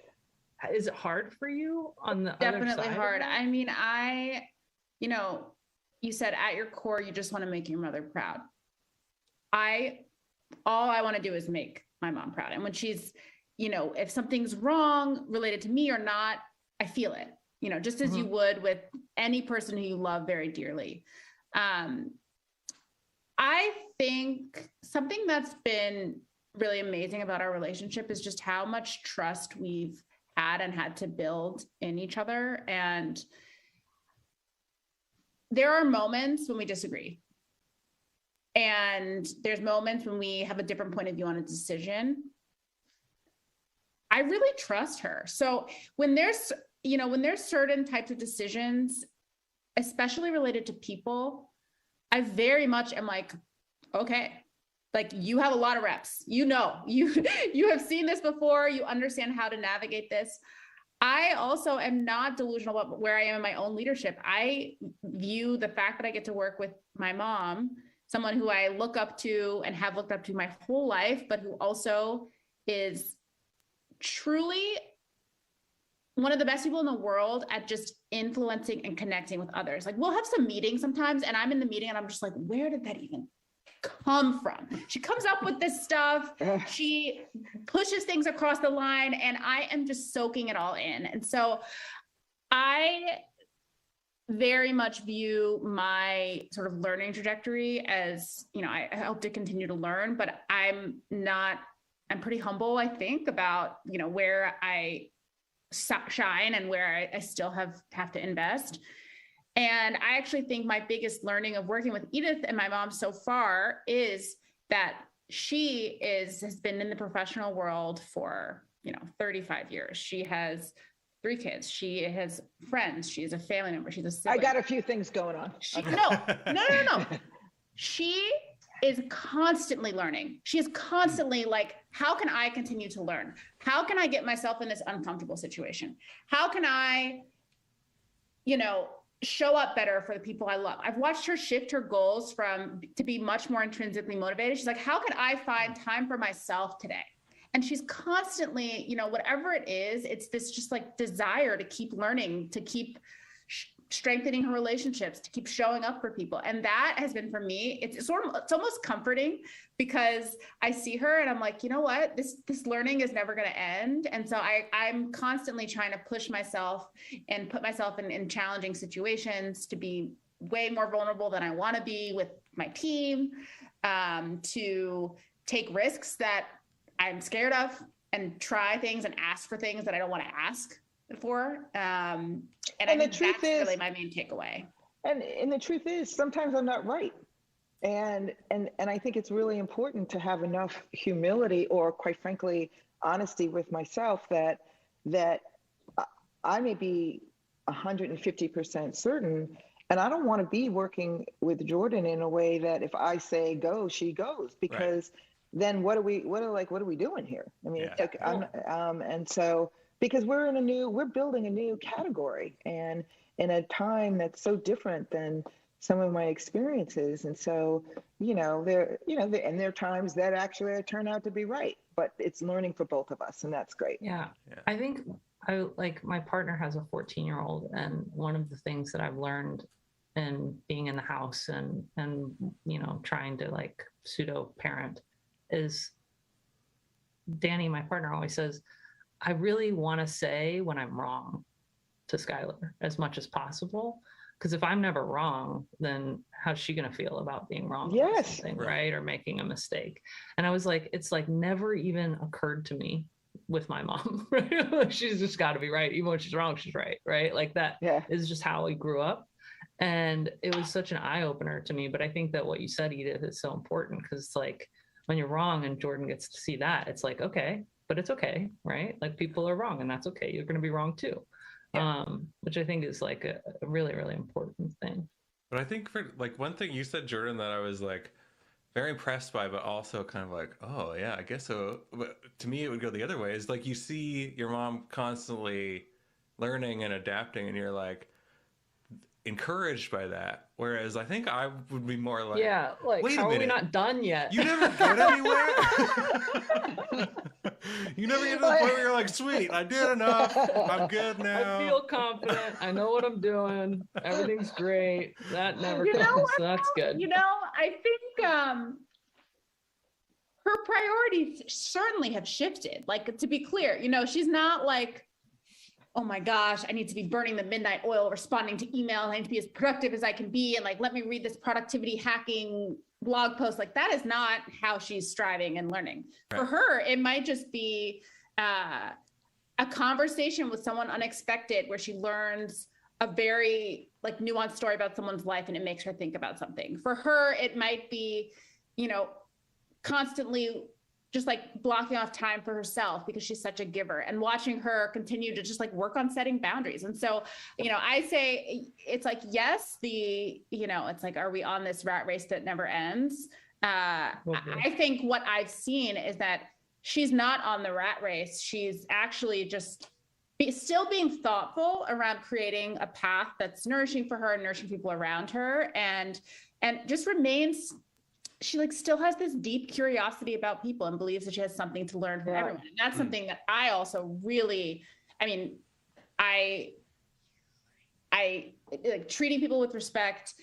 is it hard for you on the Definitely other side hard. I mean, you said at your core, you just want to make your mother proud. All I want to do is make my mom proud. And when she's, if something's wrong related to me or not, I feel it. Just as you would with any person who you love very dearly. I think something that's been really amazing about our relationship is just how much trust we've had to build in each other. And there are moments when we disagree. And there's moments when we have a different point of view on a decision. I really trust her. So when there's certain types of decisions, especially related to people, I very much am like, okay, like you have a lot of reps, you have seen this before, you understand how to navigate this. I also am not delusional about where I am in my own leadership. I view the fact that I get to work with my mom, someone who I look up to and have looked up to my whole life, but who also is truly one of the best people in the world at just influencing and connecting with others. Like we'll have some meetings sometimes and I'm in the meeting and I'm just like, where did that even come from? She comes up with this stuff. She pushes things across the line and I am just soaking it all in. And so I very much view my sort of learning trajectory as, I hope to continue to learn, but I'm pretty humble, I think, about, where I shine and where I still have to invest. And I actually think my biggest learning of working with Edith and my mom so far is that she has been in the professional world for, 35 years. She has 3 kids. She has friends. She is a family member. She's a sibling. I got a few things going on. No. She is constantly learning. She is constantly like, how can I continue to learn? How can I get myself in this uncomfortable situation? How can I, show up better for the people I love? I've watched her shift her goals to be much more intrinsically motivated. She's like, how can I find time for myself today? And she's constantly, whatever it is, it's this just like desire to keep learning, to keep strengthening her relationships, to keep showing up for people. And that has been for me, it's almost comforting because I see her and I'm like, you know what, this learning is never going to end. And so I'm constantly trying to push myself and put myself in challenging situations to be way more vulnerable than I want to be with my team, to take risks that I'm scared of and try things and ask for things that I don't want to ask for. And I think that's really my main takeaway. And the truth is, sometimes I'm not right. And I think it's really important to have enough humility, or quite frankly, honesty with myself that I may be 150% certain, and I don't want to be working with Jordan in a way that if I say go, she goes, because then what are we doing here? I mean, and so, because we're building a new category and in a time that's so different than some of my experiences. And so, there are times that actually turn out to be right, but it's learning for both of us. And that's great. Yeah. I think my partner has a 14-year-old. And one of the things that I've learned and being in the house and you know, trying to like pseudo parent is Danny, my partner, always says, I really want to say when I'm wrong to Skylar as much as possible. Because if I'm never wrong, then how's she going to feel about being wrong about Yes. something, right? Or making a mistake. And I was like, it's like never even occurred to me with my mom, right? She's just got to be right. Even when she's wrong, she's right, right? Like that is just how we grew up. And it was such an eye opener to me. But I think that what you said, Edith, is so important because it's like when you're wrong and Jordan gets to see that, it's like, okay, but it's okay, right? Like people are wrong and that's okay. You're going to be wrong too. Which I think is like a really, really important thing. But I think for like one thing you said, Jordan, that I was like very impressed by, but also kind of like, oh yeah, I guess so. But to me, it would go the other way. Is like you see your mom constantly learning and adapting, and you're like encouraged by that. Whereas I think I would be more like, yeah, like wait how a minute, are we not done yet? You never get anywhere. You never get to the point where you're like, sweet, I did enough. I'm good now. I feel confident. I know what I'm doing. Everything's great. That never comes. So that's good. You know, I think her priorities certainly have shifted. Like, to be clear, you know, she's not like, oh my gosh, I need to be burning the midnight oil, responding to email. I need to be as productive as I can be. And like, let me read this productivity hacking blog post. Like that is not how she's striving and learning. Right. For her, it might just be a conversation with someone unexpected where she learns a very like nuanced story about someone's life and it makes her think about something. For her, it might be, you know, constantly just like blocking off time for herself because she's such a giver and watching her continue to just like work on setting boundaries. And so, you know, I say it's like, yes, you know, it's like, are we on this rat race that never ends? I think what I've seen is that she's not on the rat race. She's actually just still being thoughtful around creating a path that's nourishing for her and nourishing people around her, and just remains, she like still has this deep curiosity about people and believes that she has something to learn from everyone. And that's something that I also really, I mean, I like treating people with respect,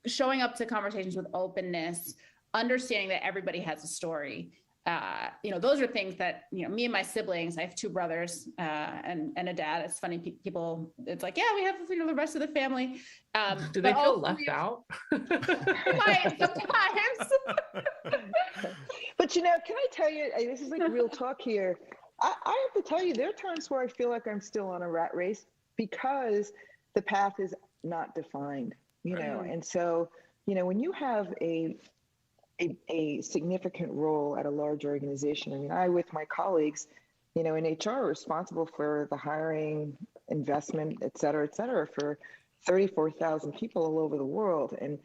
showing up to conversations with openness, understanding that everybody has a story. You know, those are things that, you know, me and my siblings, I have two brothers and a dad. It's funny, people, it's like, yeah, we have, you know, the rest of the family. Do they feel left out? Sometimes. But, you know, can I tell you, this is like real talk here. I have to tell you, there are times where I feel like I'm still on a rat race because the path is not defined, you know? And so, you know, when you have a significant role at a large organization. I mean, I, with my colleagues, you know, in HR, are responsible for the hiring, investment, et cetera, for 34,000 people all over the world. And,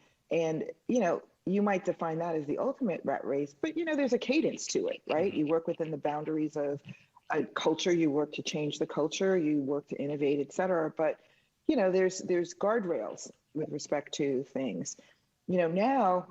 you know, you might define that as the ultimate rat race, but, you know, there's a cadence to it, right? You work within the boundaries of a culture, you work to change the culture, you work to innovate, et cetera. But, you know, there's guardrails with respect to things. You know, now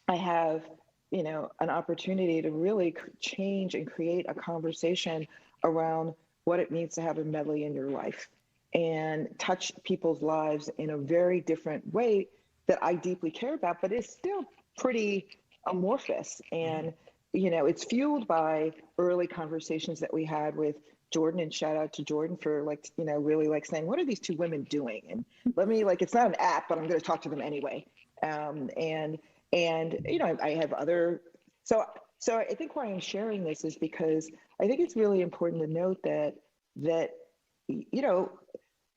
I have, you know, an opportunity to really change and create a conversation around what it means to have a Medley in your life and touch people's lives in a very different way that I deeply care about, but it's still pretty amorphous. And, you know, it's fueled by early conversations that we had with Jordan, and shout out to Jordan for like, you know, really like saying, what are these two women doing? And let me, like, it's not an app, but I'm going to talk to them anyway. And, you know, I have other, so I think why I'm sharing this is because I think it's really important to note that, you know,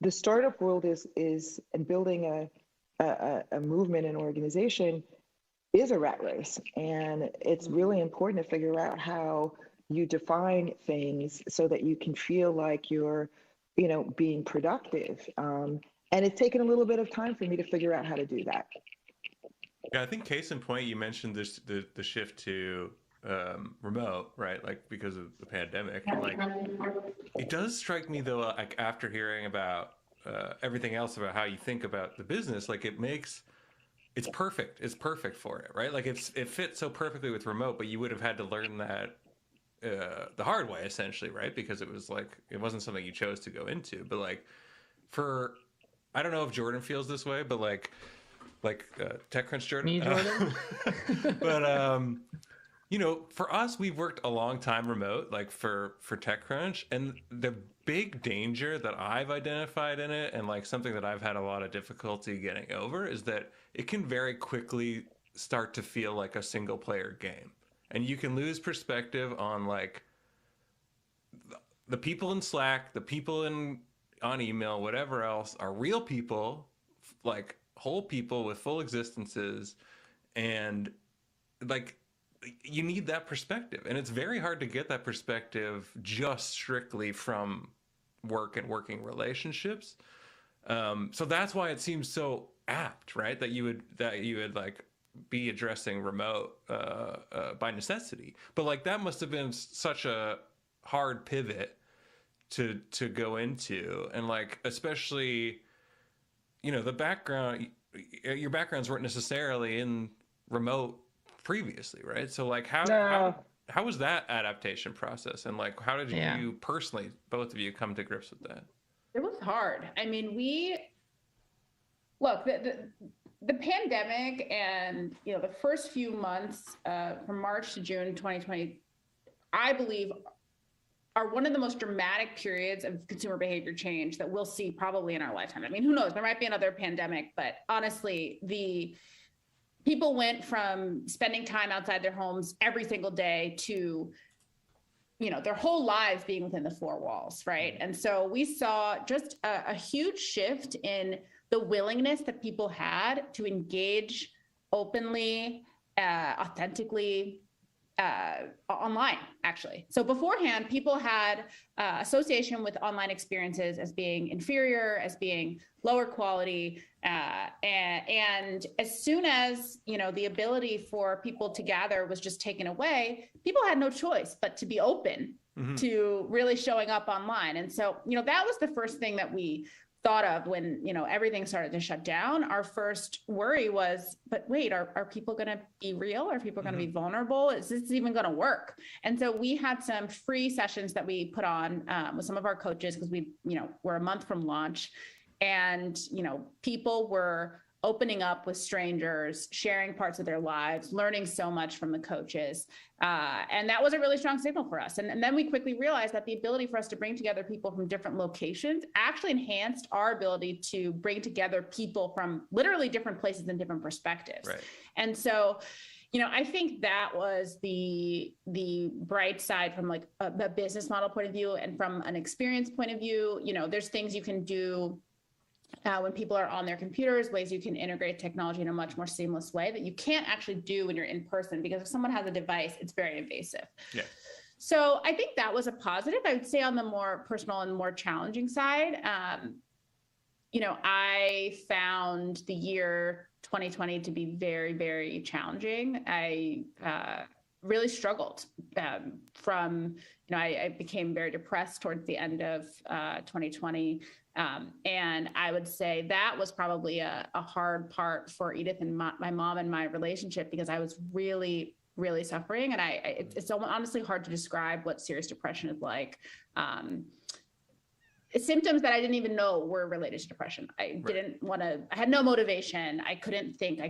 the startup world is and building a movement and organization is a rat race. And it's really important to figure out how you define things so that you can feel like you're, you know, being productive. And it's taken a little bit of time for me to figure out how to do that. Yeah, I think case in point, you mentioned this the shift to remote, right? Like because of the pandemic. Like it does strike me though, like after hearing about everything else about how you think about the business, like it's perfect. It's perfect for it, right? Like it fits so perfectly with remote, but you would have had to learn that the hard way essentially, right? Because it was like it wasn't something you chose to go into, but like for I don't know if Jordan feels this way, but like TechCrunch Jordan. Me, Jordan? But you know, for us, we've worked a long time remote, like for TechCrunch, and the big danger that I've identified in it, and like something that I've had a lot of difficulty getting over, is that it can very quickly start to feel like a single player game, and you can lose perspective on like the people in Slack, the people on email, whatever else, are real people, like whole people with full existences, and like you need that perspective, and it's very hard to get that perspective just strictly from work and working relationships. So that's why it seems so apt, right, that you would like be addressing remote by necessity. But like that must have been such a hard pivot to go into, and like especially, you know, your backgrounds weren't necessarily in remote previously, right? So like how was that adaptation process, and like how did you personally, both of you, come to grips with that? It was hard. I mean, the pandemic, and you know, the first few months from March to June 2020, I believe, are one of the most dramatic periods of consumer behavior change that we'll see probably in our lifetime. I mean, who knows? There might be another pandemic, but honestly, the people went from spending time outside their homes every single day to, you know, their whole lives being within the four walls, right? And so we saw just a huge shift in the willingness that people had to engage openly, authentically, online, actually. So beforehand, people had association with online experiences as being inferior, as being lower quality, and as soon as, you know, the ability for people to gather was just taken away, people had no choice but to be open to really showing up online. And so, you know, that was the first thing that we thought of when, you know, everything started to shut down. Our first worry was, but wait, are people going to be real? Are people going to be vulnerable? Is this even going to work? And so we had some free sessions that we put on with some of our coaches, because we, you know, we're a month from launch, and, you know, people were opening up with strangers, sharing parts of their lives, learning so much from the coaches. And that was a really strong signal for us. And then we quickly realized that the ability for us to bring together people from different locations actually enhanced our ability to bring together people from literally different places and different perspectives. Right. And so, you know, I think that was the bright side from like a business model point of view, and from an experience point of view. You know, there's things you can do when people are on their computers, ways you can integrate technology in a much more seamless way that you can't actually do when you're in person, because if someone has a device, it's very invasive. Yeah. So I think that was a positive. I would say on the more personal and more challenging side, you know, I found the year 2020 to be very, very challenging. I really struggled from, you know, I became very depressed towards the end of 2020. And I would say that was probably a hard part for Edith and my mom and my relationship, because I was really, really suffering. And it's honestly hard to describe what serious depression is like. Symptoms that I didn't even know were related to depression. I had no motivation. I couldn't think.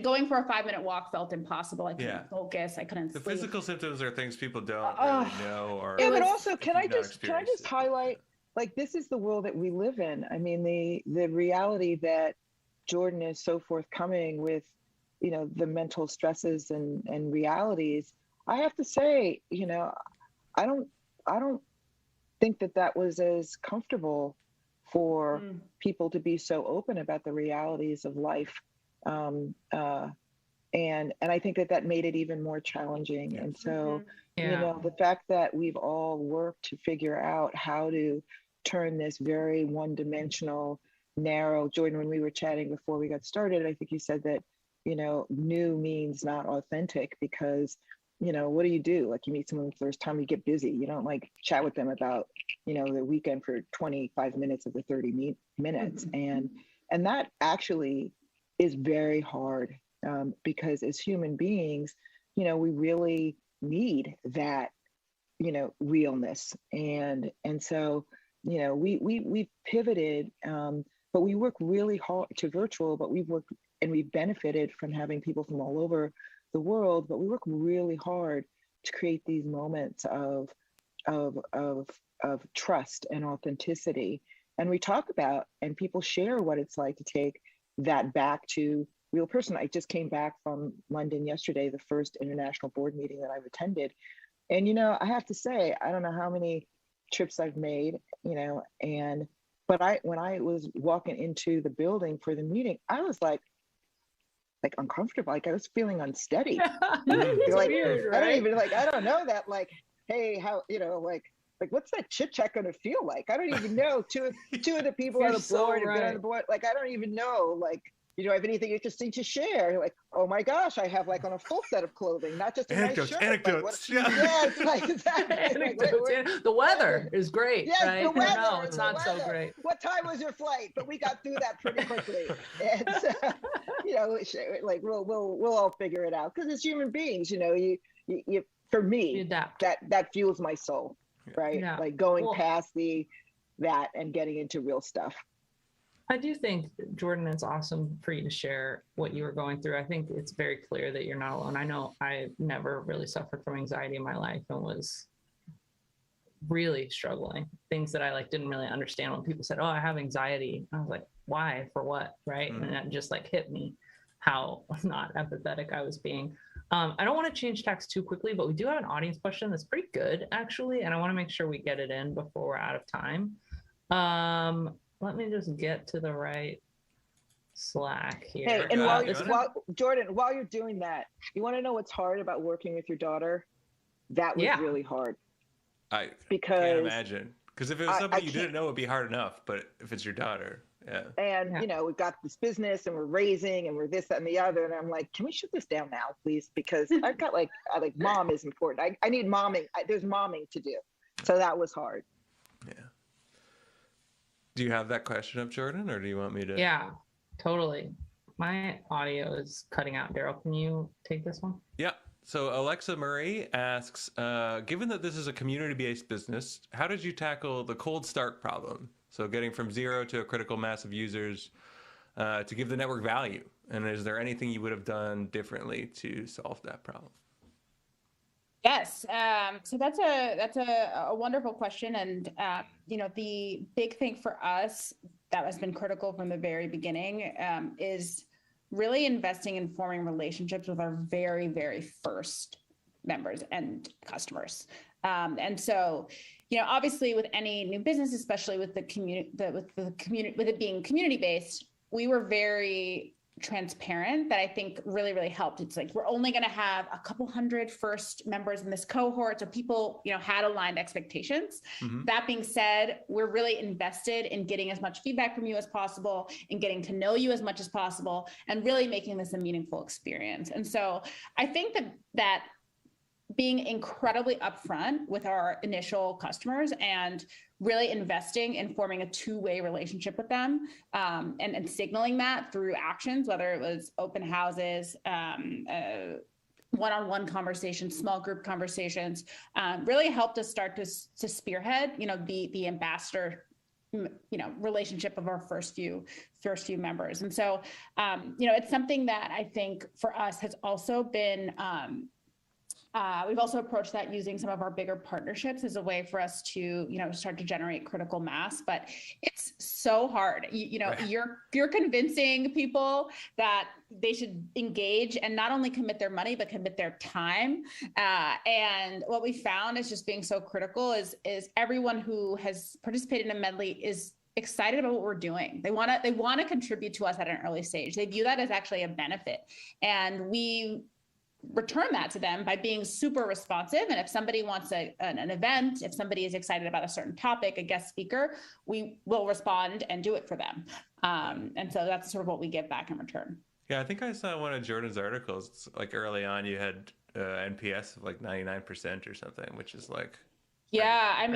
Going for a 5-minute walk felt impossible. I couldn't focus. I couldn't sleep. The physical symptoms are things people don't really know. Or but also, can I just highlight, like, this is the world that we live in. I mean, the reality that Jordan is so forthcoming with, you know, the mental stresses and realities. I have to say, you know, I don't think that was as comfortable for people to be so open about the realities of life. And I think that made it even more challenging. Yeah. And so, you know, the fact that we've all worked to figure out how to turn this very one-dimensional, narrow, Jordan, when we were chatting before we got started, I think you said that, you know, new means not authentic, because, you know, what do? Like, you meet someone the first time, you get busy. You don't like chat with them about, you know, their weekend for 25 minutes of the 30 minutes. And that actually is very hard, because as human beings, you know, we really need that, you know, realness. And so we've pivoted, but we work really hard to virtual, but we've benefited from having people from all over the world, but we work really hard to create these moments of trust and authenticity. And we talk about, and people share what it's like to take that back to real person. I just came back from London yesterday, the first international board meeting that I've attended. And, I have to say, I don't know how many trips I've made, but when I was walking into the building for the meeting, I was like uncomfortable. Like I was feeling unsteady. Like, weird, right? I don't know that, like, hey, how, like what's that chit chat going to feel like? I don't even know. Two of the people on the board have been on the board. Like, I don't even know, like, I have anything interesting to share? Like, oh my gosh, I have like on a full set of clothing, not just a nice shirt. Anecdotes. Yeah, it's like, exactly. Anecdotes. The weather is great. Yes, right? the weather. No, it's not so great. What time was your flight? But we got through that pretty quickly. And so, like we'll all figure it out because as human beings, you for me, that fuels my soul, right? Yeah. Like going past that and getting into real stuff. I do think, Jordan, it's awesome for you to share what you were going through. I think it's very clear that you're not alone. I know I never really suffered from anxiety in my life and was really struggling. Things that I didn't really understand when people said, oh, I have anxiety. I was like, why? For what? Right. And that just hit me how not empathetic I was being. I don't want to change tacks too quickly, but we do have an audience question that's pretty good, actually. And I want to make sure we get it in before we're out of time. Let me just get to the right Slack here. Hey, and Jordan, while you're doing that, you want to know what's hard about working with your daughter? That was really hard. I can't imagine. Because if it was somebody you didn't know, it'd be hard enough. But if it's your daughter, yeah. And, we've got this business and we're raising and we're this, that, and the other. And I'm like, can we shut this down now, please? Because I've got mom is important. I need momming. There's momming to do. So that was hard. Yeah. Do you have that question up, Jordan, or do you want me to? Yeah, totally. My audio is cutting out. Daryl, can you take this one? Yeah. So Alexa Murray asks, given that this is a community-based business, how did you tackle the cold start problem? So getting from zero to a critical mass of users to give the network value. And is there anything you would have done differently to solve that problem? Yes. So that's a wonderful question. And, the big thing for us that has been critical from the very beginning is really investing in forming relationships with our very, very first members and customers. And so, obviously with any new business, especially with with it being community-based, we were very transparent that I think really, really helped. It's like, we're only going to have a couple hundred first members in this cohort. So people, had aligned expectations. Mm-hmm. That being said, we're really invested in getting as much feedback from you as possible and getting to know you as much as possible and really making this a meaningful experience. And so I think that being incredibly upfront with our initial customers and really investing in forming a two-way relationship with them and signaling that through actions, whether it was open houses, one-on-one conversations, small group conversations, really helped us start to spearhead, the ambassador, relationship of our first few members. And so, it's something that I think for us has also been, we've also approached that using some of our bigger partnerships as a way for us to, start to generate critical mass. But it's so hard. Right. You're convincing people that they should engage and not only commit their money, but commit their time. And what we found is just being so critical is everyone who has participated in Medley is excited about what we're doing. They want to contribute to us at an early stage. They view that as actually a benefit. And we return that to them by being super responsive. And if somebody wants an event, if somebody is excited about a certain topic, a guest speaker, we will respond and do it for them. And so that's sort of what we get back in return. Yeah, I think I saw one of Jordan's articles. It's like early on, you had NPS of 99% or something, which is great. Yeah,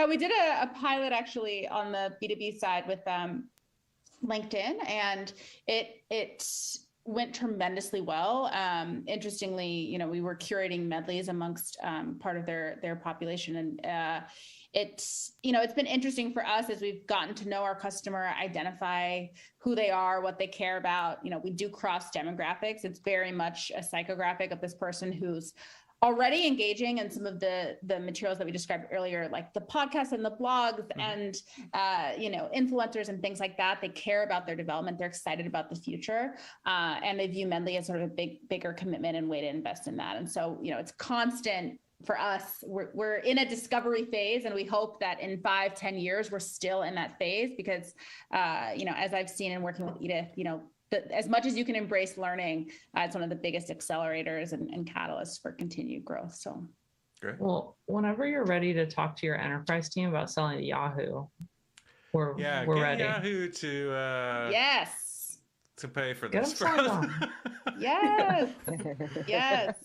we did a pilot actually on the B2B side with LinkedIn, and it went tremendously well. Interestingly, we were curating medleys amongst part of their population, and it's been interesting for us as we've gotten to know our customer, identify who they are, what they care about. We do cross demographics. It's very much a psychographic of this person who's already engaging in some of the materials that we described earlier, like the podcasts and the blogs and, influencers and things like that. They care about their development. They're excited about the future. And they view Medley as sort of a bigger commitment and way to invest in that. And so, it's constant for us. We're in a discovery phase, and we hope that in 5-10 years, we're still in that phase because, as I've seen in working with Edith, as much as you can embrace learning, it's one of the biggest accelerators and catalysts for continued growth. So, great. Well, whenever you're ready to talk to your enterprise team about selling to Yahoo, we're ready. Yahoo to yes, to pay for Get this. them signed on. yes, yes.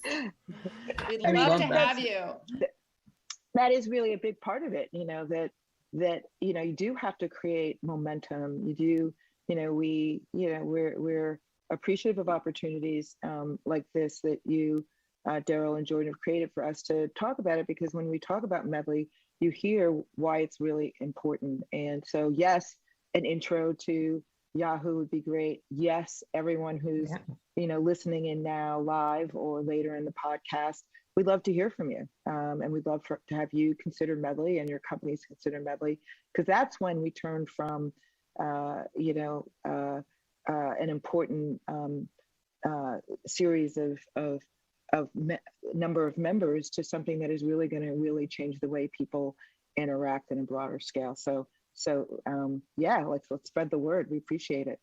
We'd love to have you. That is really a big part of it. That you do have to create momentum. You do. We're appreciative of opportunities like this that you, Daryl and Jordan, have created for us to talk about it, because when we talk about Medley, you hear why it's really important. And so, yes, an intro to Yahoo would be great. Yes, everyone who's listening in now live or later in the podcast, we'd love to hear from you. And we'd love to have you consider Medley and your companies consider Medley, because that's when we turn from an important series of number of members to something that is really going to really change the way people interact on a broader scale. So let's spread the word. We appreciate it.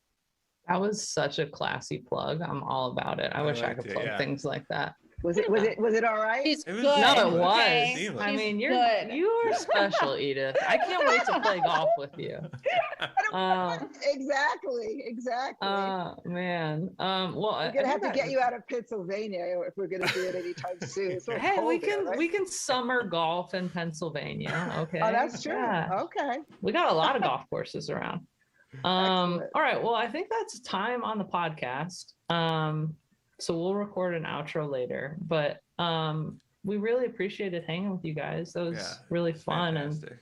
That was such a classy plug. I'm all about it. I wish I could plug things like that. Was it all right? She's It was good. No, it was. Okay? I mean, you good. are special, Edith. I can't wait to play golf with you. Exactly. Man. Well, we're gonna have to get you out of Pennsylvania if we're gonna do it anytime soon. So hey, we can summer golf in Pennsylvania. Okay. Oh, that's true. Yeah. Okay. We got a lot of golf courses around. All right. Well, I think that's time on the podcast. So we'll record an outro later, but we really appreciated hanging with you guys. That was really fun. Fantastic. And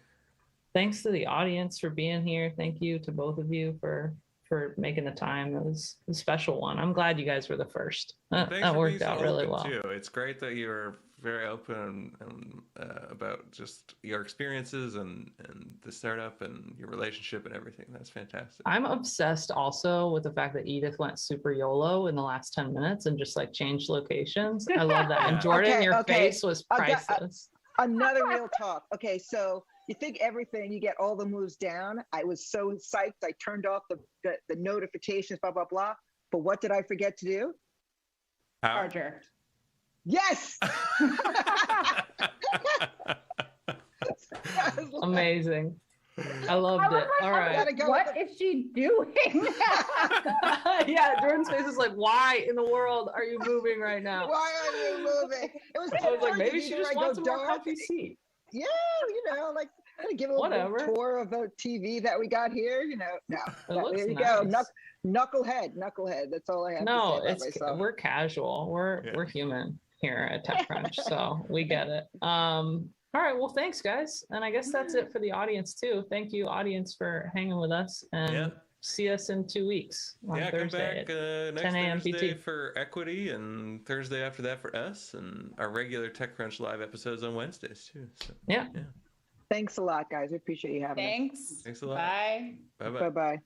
thanks to the audience for being here. Thank you to both of you for making the time. It was a special one. I'm glad you guys were the first. That worked out really well. Too. It's great that you were very open about just your experiences and the startup and your relationship and everything. That's fantastic. I'm obsessed also with the fact that Edith went super YOLO in the last 10 minutes and just change locations. I love that. And Jordan, your face was priceless. Another real talk. Okay, so you think everything, you get all the moves down. I was so psyched. I turned off the notifications, blah, blah, blah. But what did I forget to do? Charger. Yes. Amazing. I loved it. All right. What is she doing? Yeah, Jordan's face is like, why in the world are you moving right now? Why are you moving? I was like, maybe she just wants a more comfy seat. Yeah, give a little tour of the TV that we got here. No, there you go. Knucklehead. That's all I have to say about myself. We're casual. We're human here at TechCrunch, so we get it. All right, well, thanks, guys. And I guess that's it for the audience, too. Thank you, audience, for hanging with us. And see us in 2 weeks on Thursday come back next 10 a.m. Thursday PT. for Equity, and Thursday after that for us, and our regular TechCrunch live episodes on Wednesdays, too. So, yeah. Thanks a lot, guys. We appreciate you having us. Thanks. Thanks a lot. Bye. Bye-bye. Bye-bye.